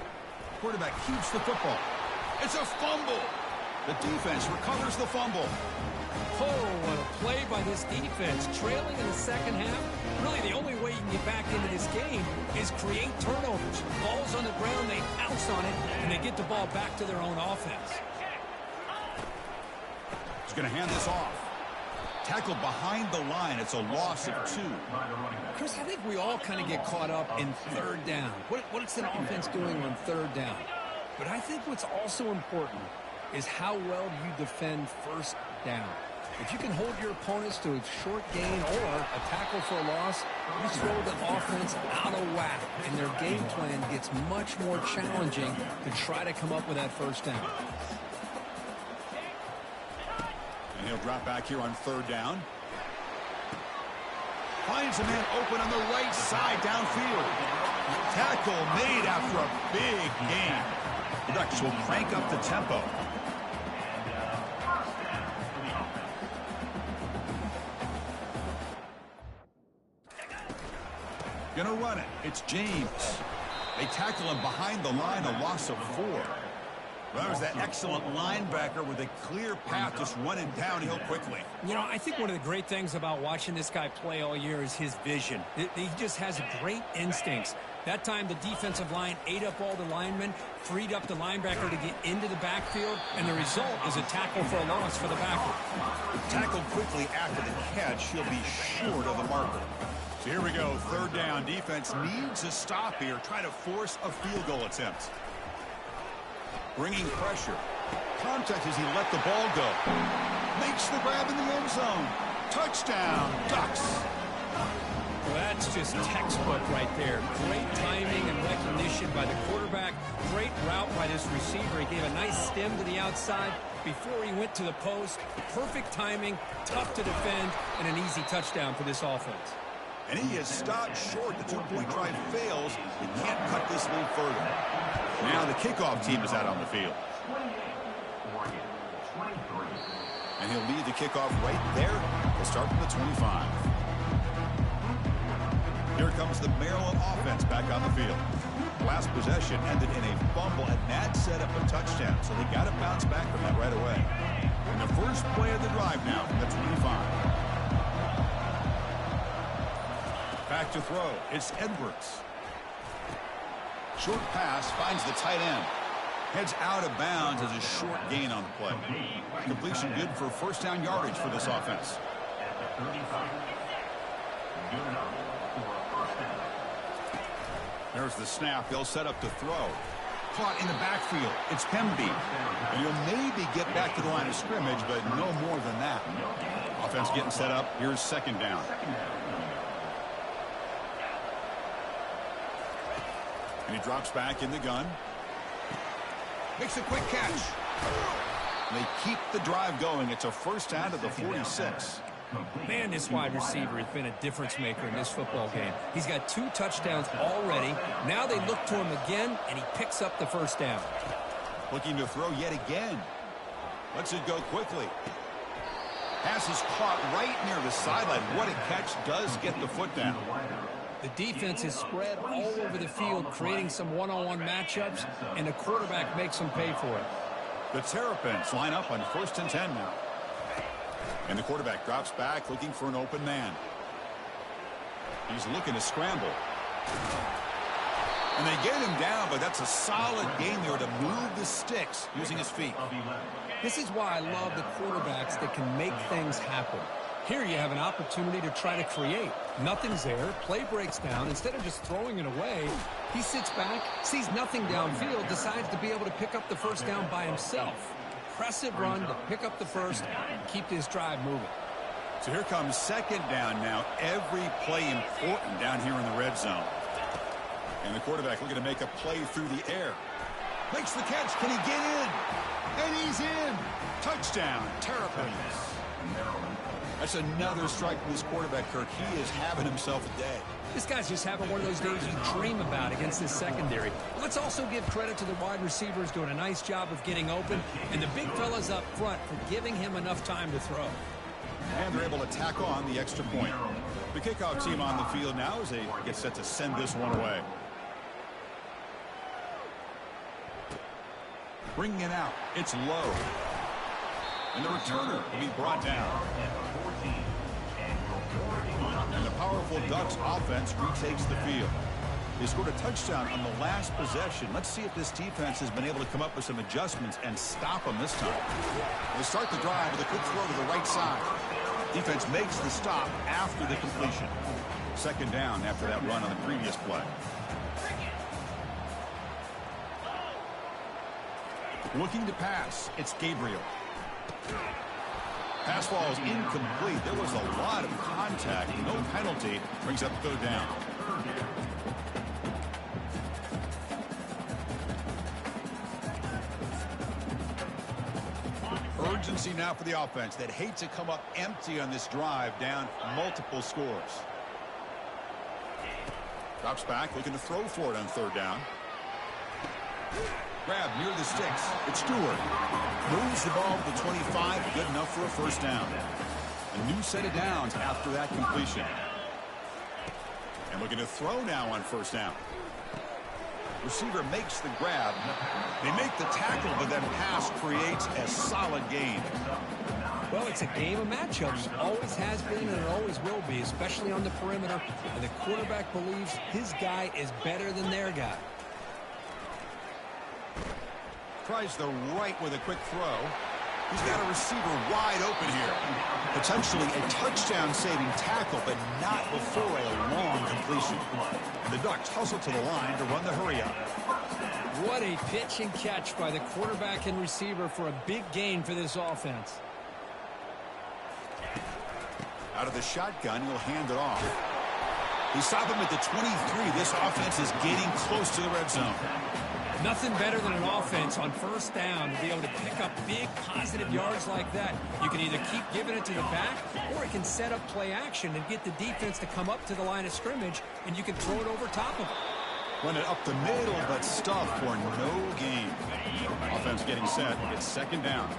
Quarterback keeps the football. It's a fumble. The defense recovers the fumble. Oh, what a play by this defense. Trailing in the second half, really the only way you can get back into this game is create turnovers. Ball's on the ground, they pounce on it, and they get the ball back to their own offense. He's going to hand this off. Tackled behind the line. It's a loss of 2. Chris, I think we all kind of get caught up in third down. What's an offense doing on third down? But I think what's also important is how well you defend first down. If you can hold your opponents to a short gain or a tackle for a loss, you throw the offense out of whack, and their game plan gets much more challenging to try to come up with that first down. And he'll drop back here on third down. Finds a man open on the right side downfield. Tackle made after a big gain. The Ducks will crank up the tempo. Gonna run it. It's James. They tackle him behind the line, a loss of 4. Well, that was that excellent linebacker with a clear path just running downhill quickly. You know, I think one of the great things about watching this guy play all year is his vision. He just has great instincts. That time, the defensive line ate up all the linemen, freed up the linebacker to get into the backfield, and the result is a tackle for a loss for the backer. Tackled quickly after the catch, he'll be short of the marker. So here we go, third down. Defense needs a stop here, try to force a field goal attempt. Bringing pressure. Contact as he let the ball go. Makes the grab in the end zone. Touchdown, Ducks. Well, that's just textbook right there. Great timing and recognition by the quarterback. Great route by this receiver. He gave a nice stem to the outside before he went to the post. Perfect timing, tough to defend, and an easy touchdown for this offense. And he is stopped short. The two-point try fails. He can't cut this lead further. Now the kickoff team is out on the field. And he'll lead the kickoff right there. He'll start from the 25. Here comes the Maryland offense back on the field. Last possession ended in a fumble, and that set up a touchdown. So they got to bounce back from that right away. And the first play of the drive now from the 25. Back to throw. It's Edwards. Short pass finds the tight end. Heads out of bounds as a short gain on the play. Completion good for first down yardage for this offense. There's the snap. They'll set up to throw. Caught in the backfield. It's Pemby. And he'll maybe get back to the line of scrimmage, but no more than that. Offense getting set up. Here's second down. And he drops back in the gun. Makes a quick catch. They keep the drive going. It's a first down to the 46. Man, this wide receiver has been a difference maker in this football game. He's got 2 touchdowns already. Now they look to him again, and he picks up the first down. Looking to throw yet again. Lets it go quickly. Pass is caught right near the sideline. What a catch. Does get the foot down. The defense is spread all over the field, creating some one-on-one matchups, and the quarterback makes them pay for it. The Terrapins line up on 1st and 10 now. And the quarterback drops back, looking for an open man. He's looking to scramble. And they get him down, but that's a solid game there to move the sticks using his feet. This is why I love the quarterbacks that can make things happen. Here you have an opportunity to try to create. Nothing's there. Play breaks down. Instead of just throwing it away, he sits back, sees nothing downfield, decides to be able to pick up the first down by himself. Impressive run to pick up the first and keep this drive moving. So here comes second down now. Every play important down here in the red zone. And the quarterback looking to make a play through the air. Makes the catch. Can he get in? And he's in. Touchdown, Terrapins. That's another strike from this quarterback, Kirk. He is having himself a day. This guy's just having one of those days you dream about against this secondary. Let's also give credit to the wide receivers doing a nice job of getting open, and the big fellas up front for giving him enough time to throw. And they're able to tack on the extra point. The kickoff team on the field now as they get set to send this one away. Bringing it out. It's low. And the returner will be brought down. And the powerful Ducks offense retakes the field. They scored a touchdown on the last possession. Let's see if this defense has been able to come up with some adjustments and stop them this time. They start the drive with a quick throw to the right side. Defense makes the stop after the completion. Second down after that run on the previous play. Looking to pass, it's Gabriel. Pass falls incomplete. There was a lot of contact. No penalty. Brings up third down. Urgency now for the offense that hate to come up empty on this drive, down multiple scores. Drops back, looking to throw for it on third down. Grab near the sticks. It's Stewart. Moves the ball to the 25. Good enough for a first down. A new set of downs after that completion. And looking to throw now on first down. Receiver makes the grab. They make the tackle, but that pass creates a solid gain. Well, it's a game of matchups. Always has been and it always will be, especially on the perimeter. And the quarterback believes his guy is better than their guy. Tries the right with a quick throw. He's got a receiver wide open here. Potentially a touchdown-saving tackle, but not before a long completion. And the Ducks hustle to the line to run the hurry-up. What a pitch and catch by the quarterback and receiver for a big gain for this offense. Out of the shotgun, he'll hand it off. They stop him at the 23. This offense is getting close to the red zone. Nothing better than an offense on first down to be able to pick up big positive yards like that. You can either keep giving it to the back, or it can set up play action and get the defense to come up to the line of scrimmage, and you can throw it over top of it. Run it up the middle, but stuffed for no gain. Offense getting set. It's second down.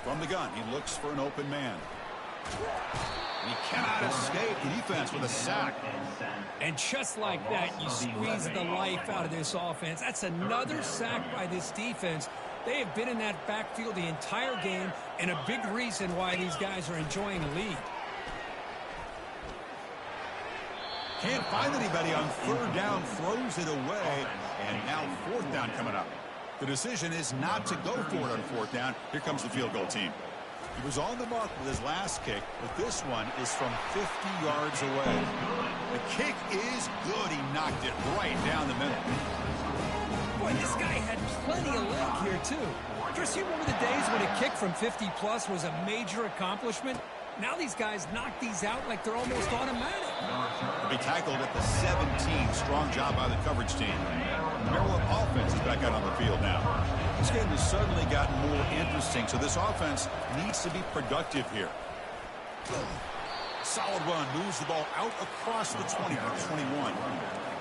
From the gun, he looks for an open man. He cannot escape the defense with a sack. And just like that, you squeeze the life out of this offense. That's another sack by this defense. They have been in that backfield the entire game, and a big reason why these guys are enjoying a lead. Can't find anybody on third down, throws it away, and now fourth down coming up. The decision is not to go for it on fourth down. Here comes the field goal team. He was on the mark with his last kick, but this one is from 50 yards away. The kick is good. He knocked it right down the middle. Boy, this guy had plenty of leg here, too. Chris, you remember the days when a kick from 50-plus was a major accomplishment? Now these guys knock these out like they're almost automatic. He'll be tackled at the 17. Strong job by the coverage team. Maryland offense is back out on the field now. This game has suddenly gotten more interesting, so this offense needs to be productive here. Solid run, moves the ball out across the 20 to 21.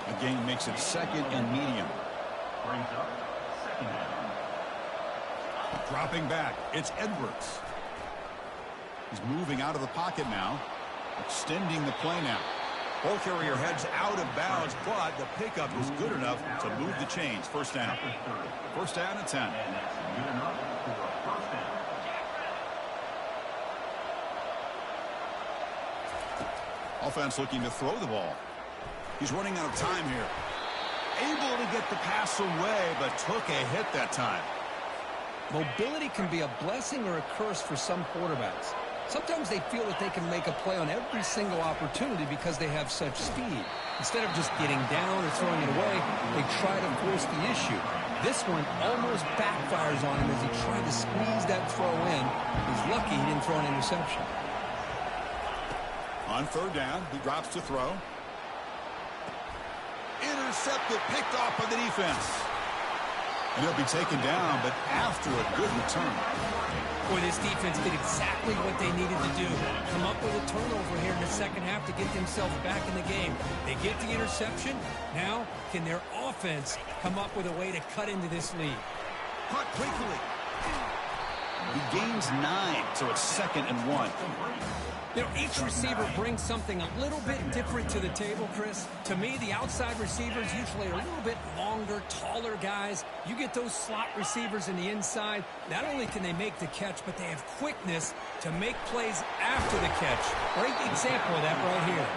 The game makes it second and medium. Dropping back, it's Edwards. He's moving out of the pocket now, extending the play now. Ball carrier heads out of bounds, but the pickup is good enough to move the chains. First down. First down and 10. Offense looking to throw the ball. He's running out of time here. Able to get the pass away, but took a hit that time. Mobility can be a blessing or a curse for some quarterbacks. Sometimes they feel that they can make a play on every single opportunity because they have such speed. Instead of just getting down or throwing it away, they try to force the issue. This one almost backfires on him as he tried to squeeze that throw in. He's lucky he didn't throw an interception. On third down, he drops to throw. Intercepted, picked off by the defense. And he'll be taken down, but after a good return. Boy, this defense did exactly what they needed to do. Come up with a turnover here in the second half to get themselves back in the game. They get the interception. Now, can their offense come up with a way to cut into this lead? Caught quickly. He gains 9, so it's 2nd and 1. You know, each receiver brings something a little bit different to the table, Chris. To me, the outside receivers usually are a little bit longer, taller guys. You get those slot receivers in the inside, not only can they make the catch, but they have quickness to make plays after the catch. Great example of that right here.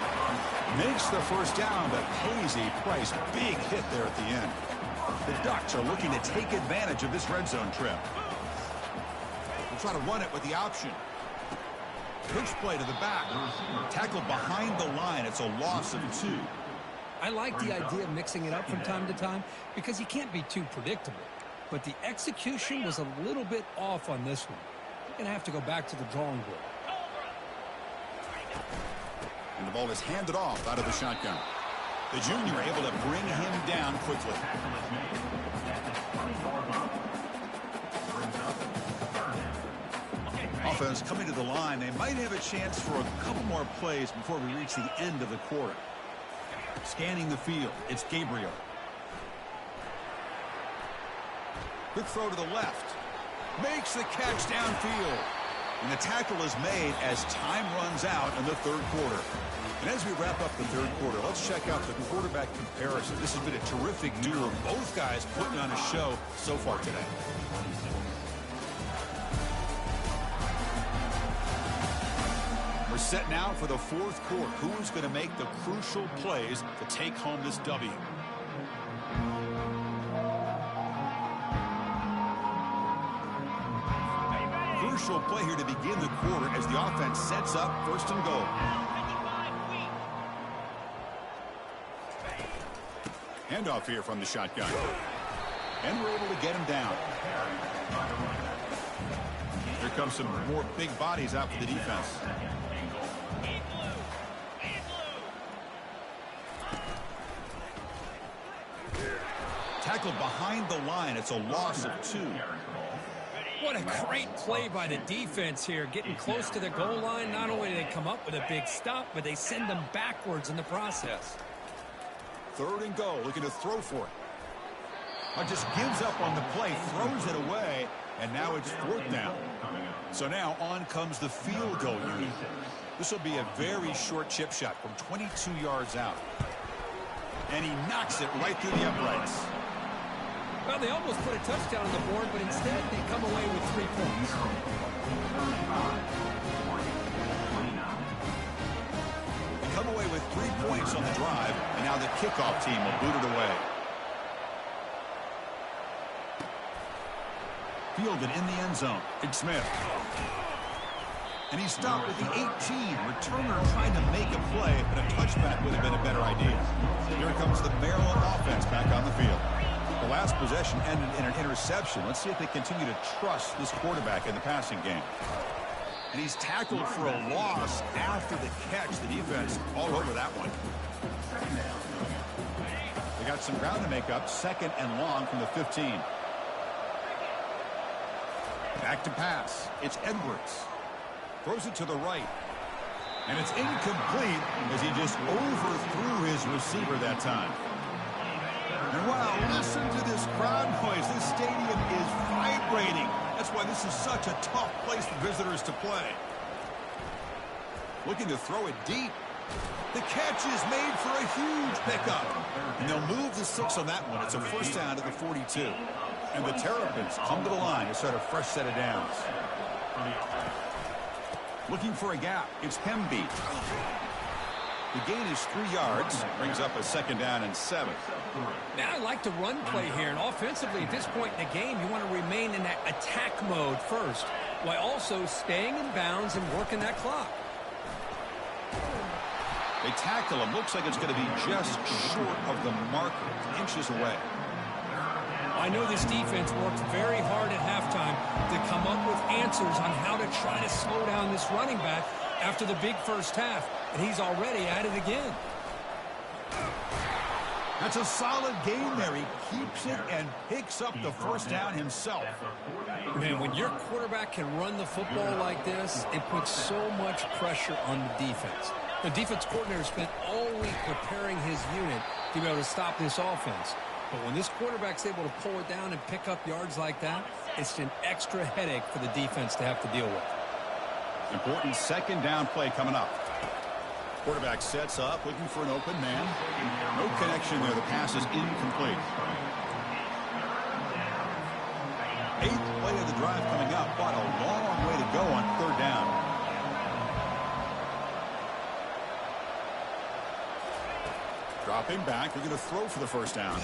Makes the first down, but pays a price. Big hit there at the end. The Ducks are looking to take advantage of this red zone trip. We'll try to run it with the option. Push play to the back. Tackle behind the line. It's a loss of 2. I like the idea of mixing it up from time to time because you can't be too predictable. But the execution was a little bit off on this one. You're going to have to go back to the drawing board. And the ball is handed off out of the shotgun. The junior able to bring him down quickly. Offense coming to the line. They might have a chance for a couple more plays before we reach the end of the quarter. Scanning the field. It's Gabriel. Quick throw to the left. Makes the catch downfield. And the tackle is made as time runs out in the third quarter. And as we wrap up the third quarter, let's check out the quarterback comparison. This has been a terrific duo. Both guys putting on a show so far today. We're set now for the fourth quarter. Who's going to make the crucial plays to take home this W? Crucial play here to begin the quarter as the offense sets up 1st and goal. Handoff here from the shotgun. And we're able to get him down. Here comes some more big bodies out for the defense. Tackled behind the line. It's a loss of 2. What a great play by the defense here. Getting close to the goal line, not only do they come up with a big stop, but they send them backwards in the process. 3rd and goal, looking to throw for it. Just gives up on the play, throws it away, and now it's 4th down. So now on comes the field goal unit. This will be a very short chip shot from 22 yards out. And he knocks it right through the uprights. Well, they almost put a touchdown on the board, but instead they come away with 3 points. They come away with 3 points on the drive, and now the kickoff team will boot it away. Fielded in the end zone. It's Smith. And he stopped at the 18. Returner trying to make a play, but a touchback would have been a better idea. Here comes the Maryland offense back on the field. The last possession ended in an interception. Let's see if they continue to trust this quarterback in the passing game. And he's tackled for a loss after the catch. The defense all over that one. They got some ground to make up. 2nd and long from the 15. Back to pass. It's Edwards. Throws it to the right. And it's incomplete as he just overthrew his receiver that time. And wow, listen to this crowd noise. This stadium is vibrating. That's why this is such a tough place for visitors to play. Looking to throw it deep. The catch is made for a huge pickup. And they'll move the 6 on that one. It's a 1st down to the 42. And the Terrapins come to the line to start a fresh set of downs. Looking for a gap. It's Hemby. The gain is 3 yards. Brings up a 2nd down and 7. Now I like the run play here. And offensively, at this point in the game, you want to remain in that attack mode first, while also staying in bounds and working that clock. They tackle him. Looks like it's going to be just short of the marker. Inches away. I know this defense worked very hard at halftime to come up with answers on how to try to slow down this running back after the big first half, and he's already at it again. That's a solid game there. He keeps it and picks up the first down himself. Man, when your quarterback can run the football like this, it puts so much pressure on the defense. The defense coordinator spent all week preparing his unit to be able to stop this offense. But when this quarterback's able to pull it down and pick up yards like that, it's an extra headache for the defense to have to deal with. Important second down play coming up. Quarterback sets up, looking for an open man. No connection there. The pass is incomplete. 8th play of the drive coming up, but a long way to go on 3rd down. Dropping back, they're going to throw for the first down.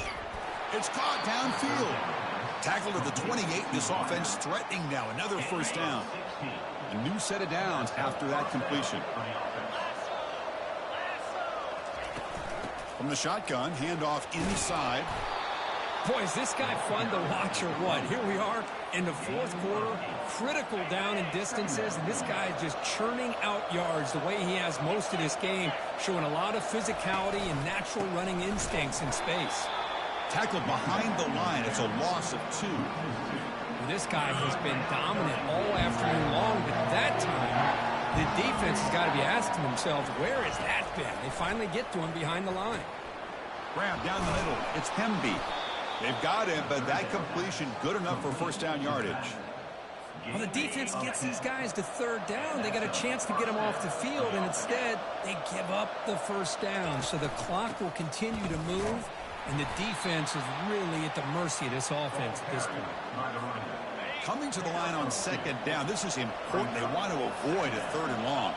It's caught downfield. Tackled at the 28. This offense threatening now. Another first down. A new set of downs after that completion. From the shotgun, handoff inside. Boy, is this guy fun to watch or what? Here we are in the 4th quarter, critical down in distances, and this guy is just churning out yards the way he has most of this game, showing a lot of physicality and natural running instincts in space. Tackled behind the line. It's a loss of 2. Well, this guy has been dominant all afternoon long, but that time, the defense has got to be asking themselves, where has that been? They finally get to him behind the line. Grab down the middle. It's Hemby. They've got him, but that completion good enough for first down yardage. Well, the defense gets these guys to 3rd down. They got a chance to get them off the field, and instead, they give up the first down. So the clock will continue to move, and the defense is really at the mercy of this offense at this point. Coming to the line on 2nd down. This is important. They want to avoid a 3rd and long.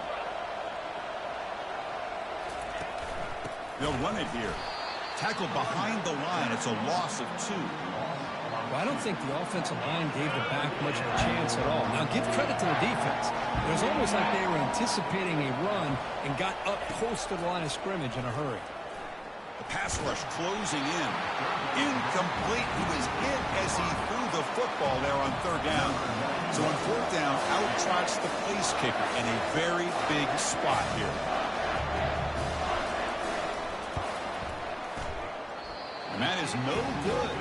They'll run it here. Tackled behind the line. It's a loss of 2. Well, I don't think the offensive line gave the back much of a chance at all. Now, give credit to the defense. It was almost like they were anticipating a run and got up close to the line of scrimmage in a hurry. The pass rush closing in. Incomplete. He was hit as he threw the football there on 3rd down. So on 4th down, out trots the place kicker in a very big spot here. And that is no good.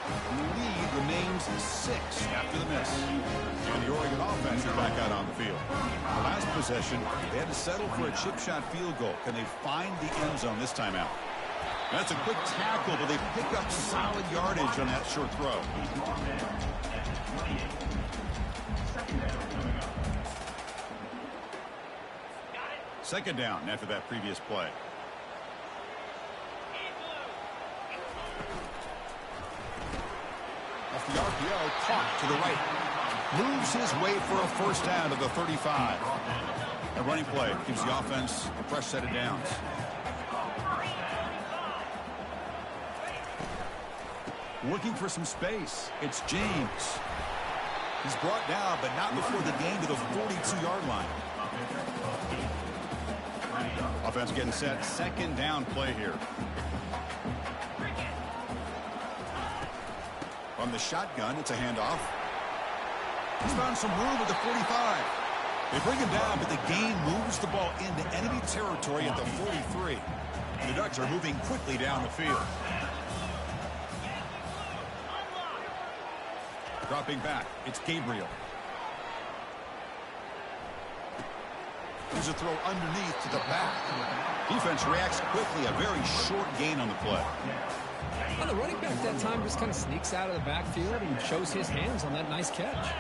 The lead remains 6 after the miss. And the Oregon offense is back out on the field. The last possession, they had to settle for a chip shot field goal. Can they find the end zone this time out? That's a quick tackle, but they pick up solid yardage on that short throw. Second down after that previous play. Off the RPO, caught to the right. Moves his way for a first down to the 35. A running play gives the offense a fresh set of downs. Looking for some space. It's James. He's brought down, but not before the gain to the 42-yard line. Offense getting set. Second down play here. From the shotgun, it's a handoff. He's found some room at the 45. They bring him down, but the gain moves the ball into enemy territory at the 43. The Ducks are moving quickly down the field. Dropping back, it's Gabriel. There's a throw underneath to the back. Defense reacts quickly, a very short gain on the play. Well, the running back that time just kind of sneaks out of the backfield and shows his hands on that nice catch.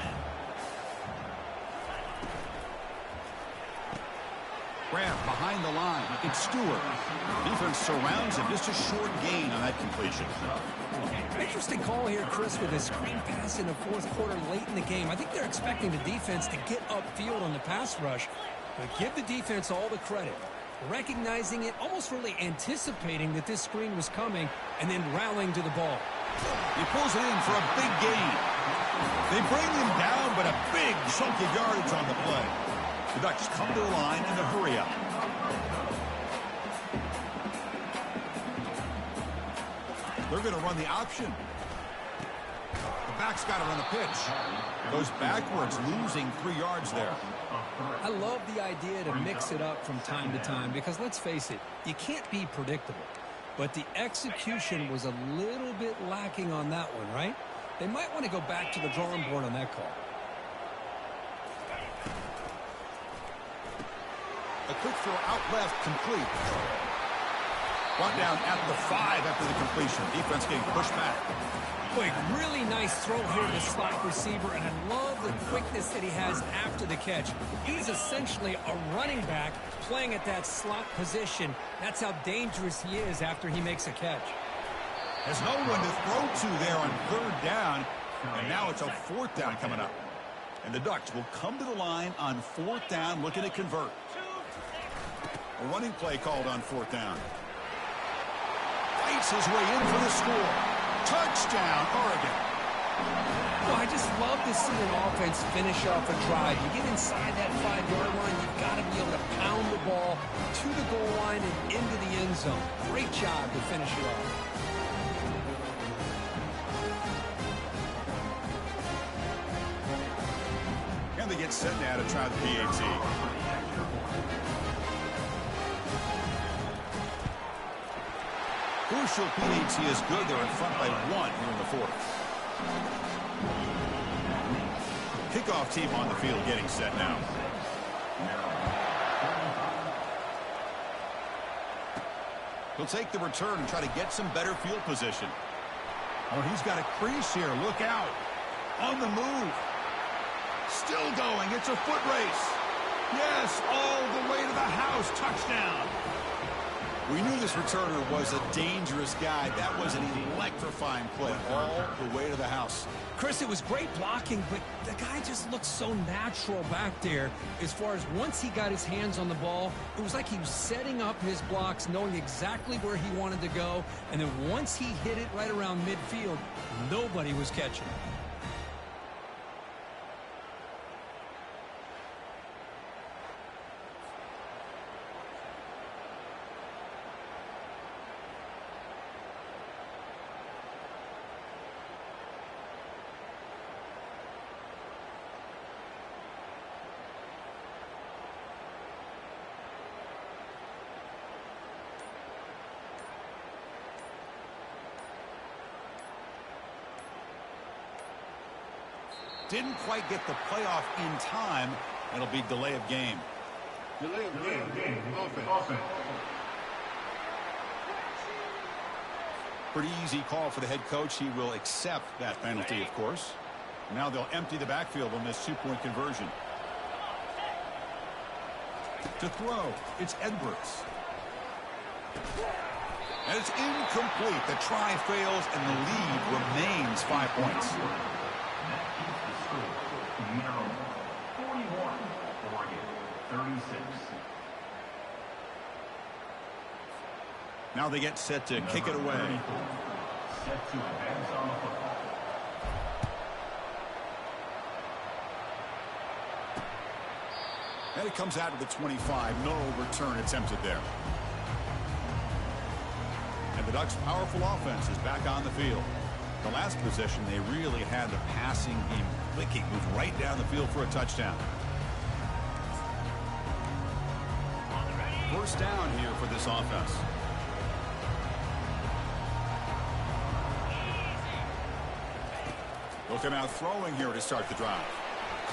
Grab behind the line. It's Stewart. Defense surrounds him. Just a short gain on that completion. Interesting call here, Chris, with a screen pass in the 4th quarter late in the game. I think they're expecting the defense to get upfield on the pass rush, but give the defense all the credit. Recognizing it, almost really anticipating that this screen was coming, and then rallying to the ball. He pulls it in for a big gain. They bring him down, but a big chunk of yardage on the play. The Ducks come to the line in a hurry up. They're going to run the option. The back's got to run the pitch. Goes backwards, losing 3 yards there. I love the idea to mix it up from time to time because, let's face it, you can't be predictable. but the execution was a little bit lacking on that one, right? They might want to go back to the drawing board on that call. A quick throw out left, complete. Brought down at the 5 after the completion. Defense getting pushed back. Boy, really nice throw here to the slot receiver, and I love the quickness that he has after the catch. He's essentially a running back playing at that slot position. That's how dangerous he is after he makes a catch. There's no one to throw to there on 3rd down, and now it's a 4th down coming up. And the Ducks will come to the line on 4th down, looking to convert. A running play called on 4th down. Fights his way in for the score. Touchdown, Oregon. Well, I just love to see an offense finish off a drive. You get inside that 5-yard line, you've got to be able to pound the ball to the goal line and into the end zone. Great job to finish it off. And they get set now to try the PAT. Crucial PAT is good. They're in front by 1 here in the 4th. Kickoff team on the field getting set now. He'll take the return and try to get some better field position. Oh, he's got a crease here. Look out. On the move. Still going. It's a foot race. Yes, all the way to the house. Touchdown. We knew this returner was a dangerous guy. That was an electrifying play all the way to the house. Chris, it was great blocking, but the guy just looked so natural back there. As far as once he got his hands on the ball, it was like he was setting up his blocks, knowing exactly where he wanted to go. And then once he hit it right around midfield, nobody was catching it. Didn't quite get the playoff in time. It'll be delay of game. Delay of game. Offense. Pretty easy call for the head coach. He will accept that penalty, of course. Now they'll empty the backfield on this 2-point conversion. To throw, it's Edwards. And it's incomplete. The try fails, and the lead remains 5 points. Maryland, 41. Oregon, 36. Now they get set to kick it away. Set to advance on the football. And it comes out to the 25. No return attempted there. And the Ducks' powerful offense is back on the field. The last possession, they really had the passing game clicking, moved right down the field for a touchdown. First down here for this offense. They'll come out throwing here to start the drive.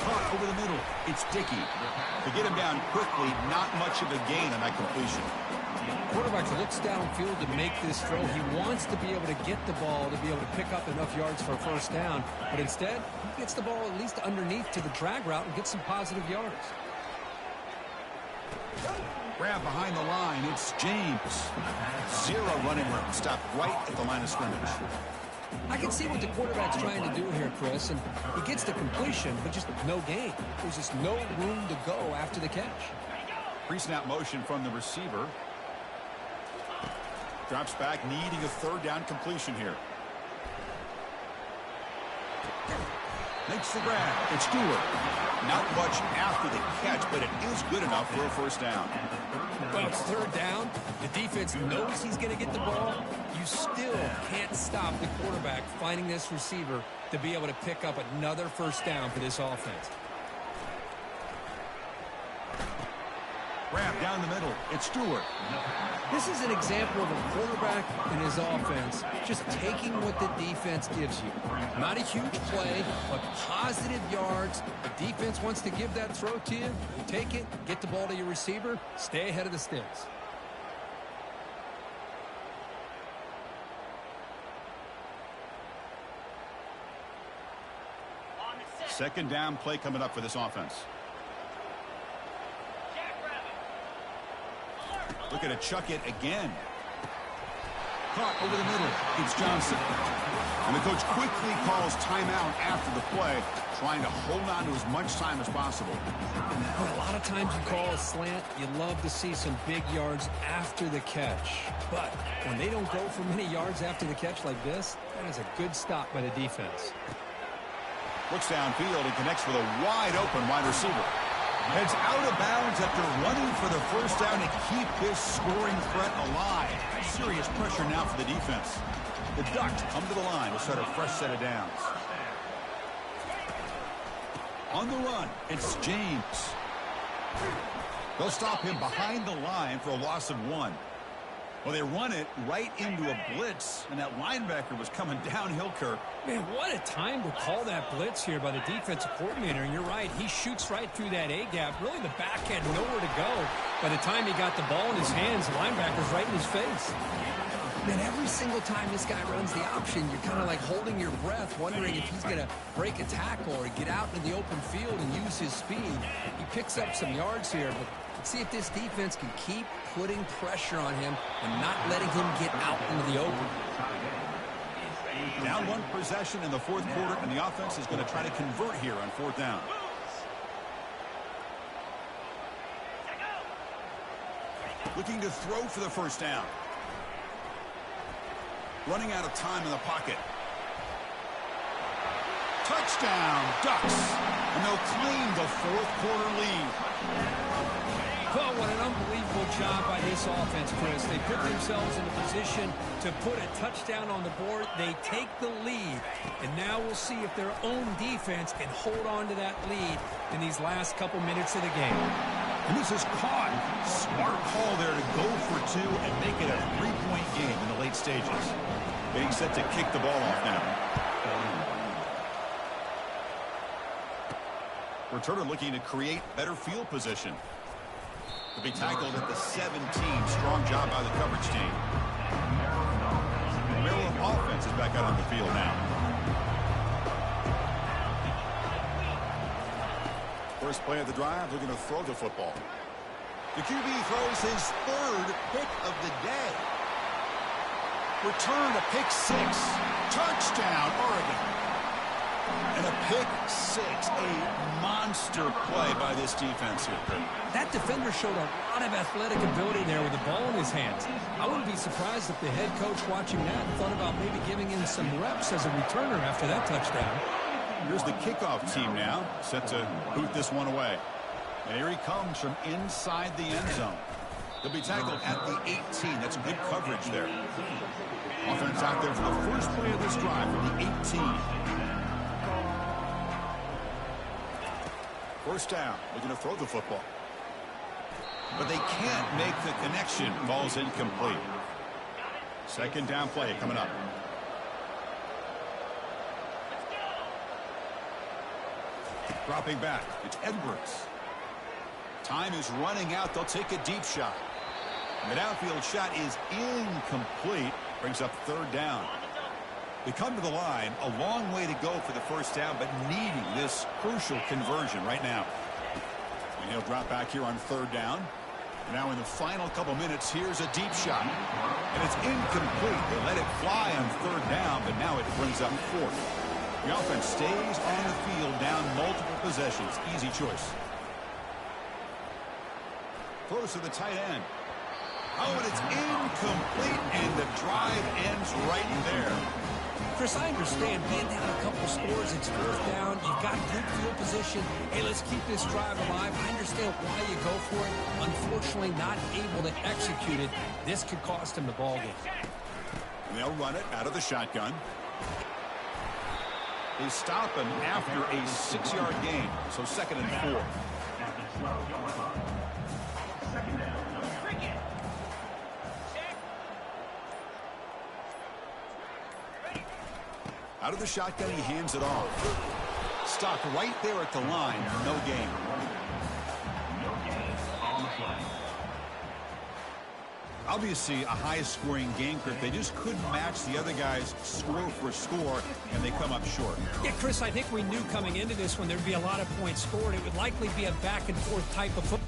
Caught over the middle. It's Dickey. To get him down quickly, not much of a gain on that completion. Quarterback looks downfield to make this throw. He wants to be able to get the ball to be able to pick up enough yards for a first down. But instead, he gets the ball at least underneath to the drag route and gets some positive yards. Grab behind the line. It's James. 0 running room. Stopped right at the line of scrimmage. I can see what the quarterback's trying to do here, Chris, and he gets the completion, but just no gain. There's just no room to go after the catch. Pre-snap motion from the receiver. Drops back, needing a third down completion here. Makes the grab. It's Stewart. Not much after the catch, but it is good enough for a first down. Well, it's third down. The defense knows he's going to get the ball. You still can't stop the quarterback finding this receiver to be able to pick up another first down for this offense. Grab down the middle. It's Stewart. This is an example of a quarterback and his offense just taking what the defense gives you. Not a huge play, but positive yards. The defense wants to give that throw to you. You take it, get the ball to your receiver, stay ahead of the sticks. Second down play coming up for this offense. Looking to chuck it again. Caught over the middle. It's Johnson. And the coach quickly calls timeout after the play, trying to hold on to as much time as possible. A lot of times you call a slant, you love to see some big yards after the catch. But when they don't go for many yards after the catch like this, that is a good stop by the defense. Looks downfield and connects with a wide-open wide receiver. Heads out of bounds after running for the first down to keep his scoring threat alive. Serious pressure now for the defense. The Ducks come to the line to start a fresh set of downs. On the run, it's James. They'll stop him behind the line for a loss of 1. Well, they run it right into a blitz, and that linebacker was coming downhill, Kirk. Man, what a time to call that blitz here by the defensive coordinator. And you're right, he shoots right through that A-gap. Really, the back had nowhere to go. By the time he got the ball in his hands, the linebacker's right in his face. Man, every single time this guy runs the option, you're kind of like holding your breath, wondering if he's going to break a tackle or get out into the open field and use his speed. He picks up some yards here, but let's see if this defense can keep putting pressure on him and not letting him get out into the open. Down 1 possession in the fourth quarter, and the offense is going to try to convert here on 4th down. Looking to throw for the first down. Running out of time in the pocket. Touchdown, Ducks. And they'll claim the fourth quarter lead. Oh, what an unbelievable job by this offense, Chris. They put themselves in a position to put a touchdown on the board. They take the lead. And now we'll see if their own defense can hold on to that lead in these last couple minutes of the game. And this is caught. Smart call there to go for 2 and make it a 3-point game in the late stages. Getting set to kick the ball off now. Returner looking to create better field position. To be tackled at the 17. Strong job by the coverage team. The Maryland offense is back out on the field now. First play of the drive, looking to throw the football. The QB throws his 3rd pick of the day. Return to pick 6. Touchdown, Oregon. And a pick 6. A monster play by this defense here. That defender showed a lot of athletic ability there with the ball in his hands. I wouldn't be surprised if the head coach watching that thought about maybe giving him some reps as a returner after that touchdown. Here's the kickoff team now, set to boot this one away. And here he comes from inside the end zone. He'll be tackled at the 18. That's good coverage there. Offense out there for the first play of this drive from the 18. First down, looking to throw the football. But they can't make the connection. Ball's incomplete. Second down play coming up. Dropping back, it's Edwards. Time is running out. They'll take a deep shot. The downfield shot is incomplete. Brings up 3rd down. They come to the line, a long way to go for the first down, but needing this crucial conversion right now. And he'll drop back here on 3rd down. Now in the final couple minutes, here's a deep shot. And it's incomplete. They let it fly on 3rd down, but now it brings up 4th. The offense stays on the field down multiple possessions. Easy choice. Throws to the tight end. Oh, and it's incomplete, and the drive ends right there. Chris, I understand being down a couple scores, it's 4th down, you've got good field position. Hey, let's keep this drive alive. I understand why you go for it. Unfortunately, not able to execute it. This could cost him the ball game. And they'll run it out of the shotgun. They stop him after a 6-yard gain, so 2nd and 4. Out of the shotgun, he hands it off. Stopped right there at the line. No gain. No gain on the play. Obviously, a high-scoring game, Kurt. They just couldn't match the other guys score for score, and they come up short. Yeah, Chris, I think we knew coming into this when there'd be a lot of points scored. It would likely be a back-and-forth type of football.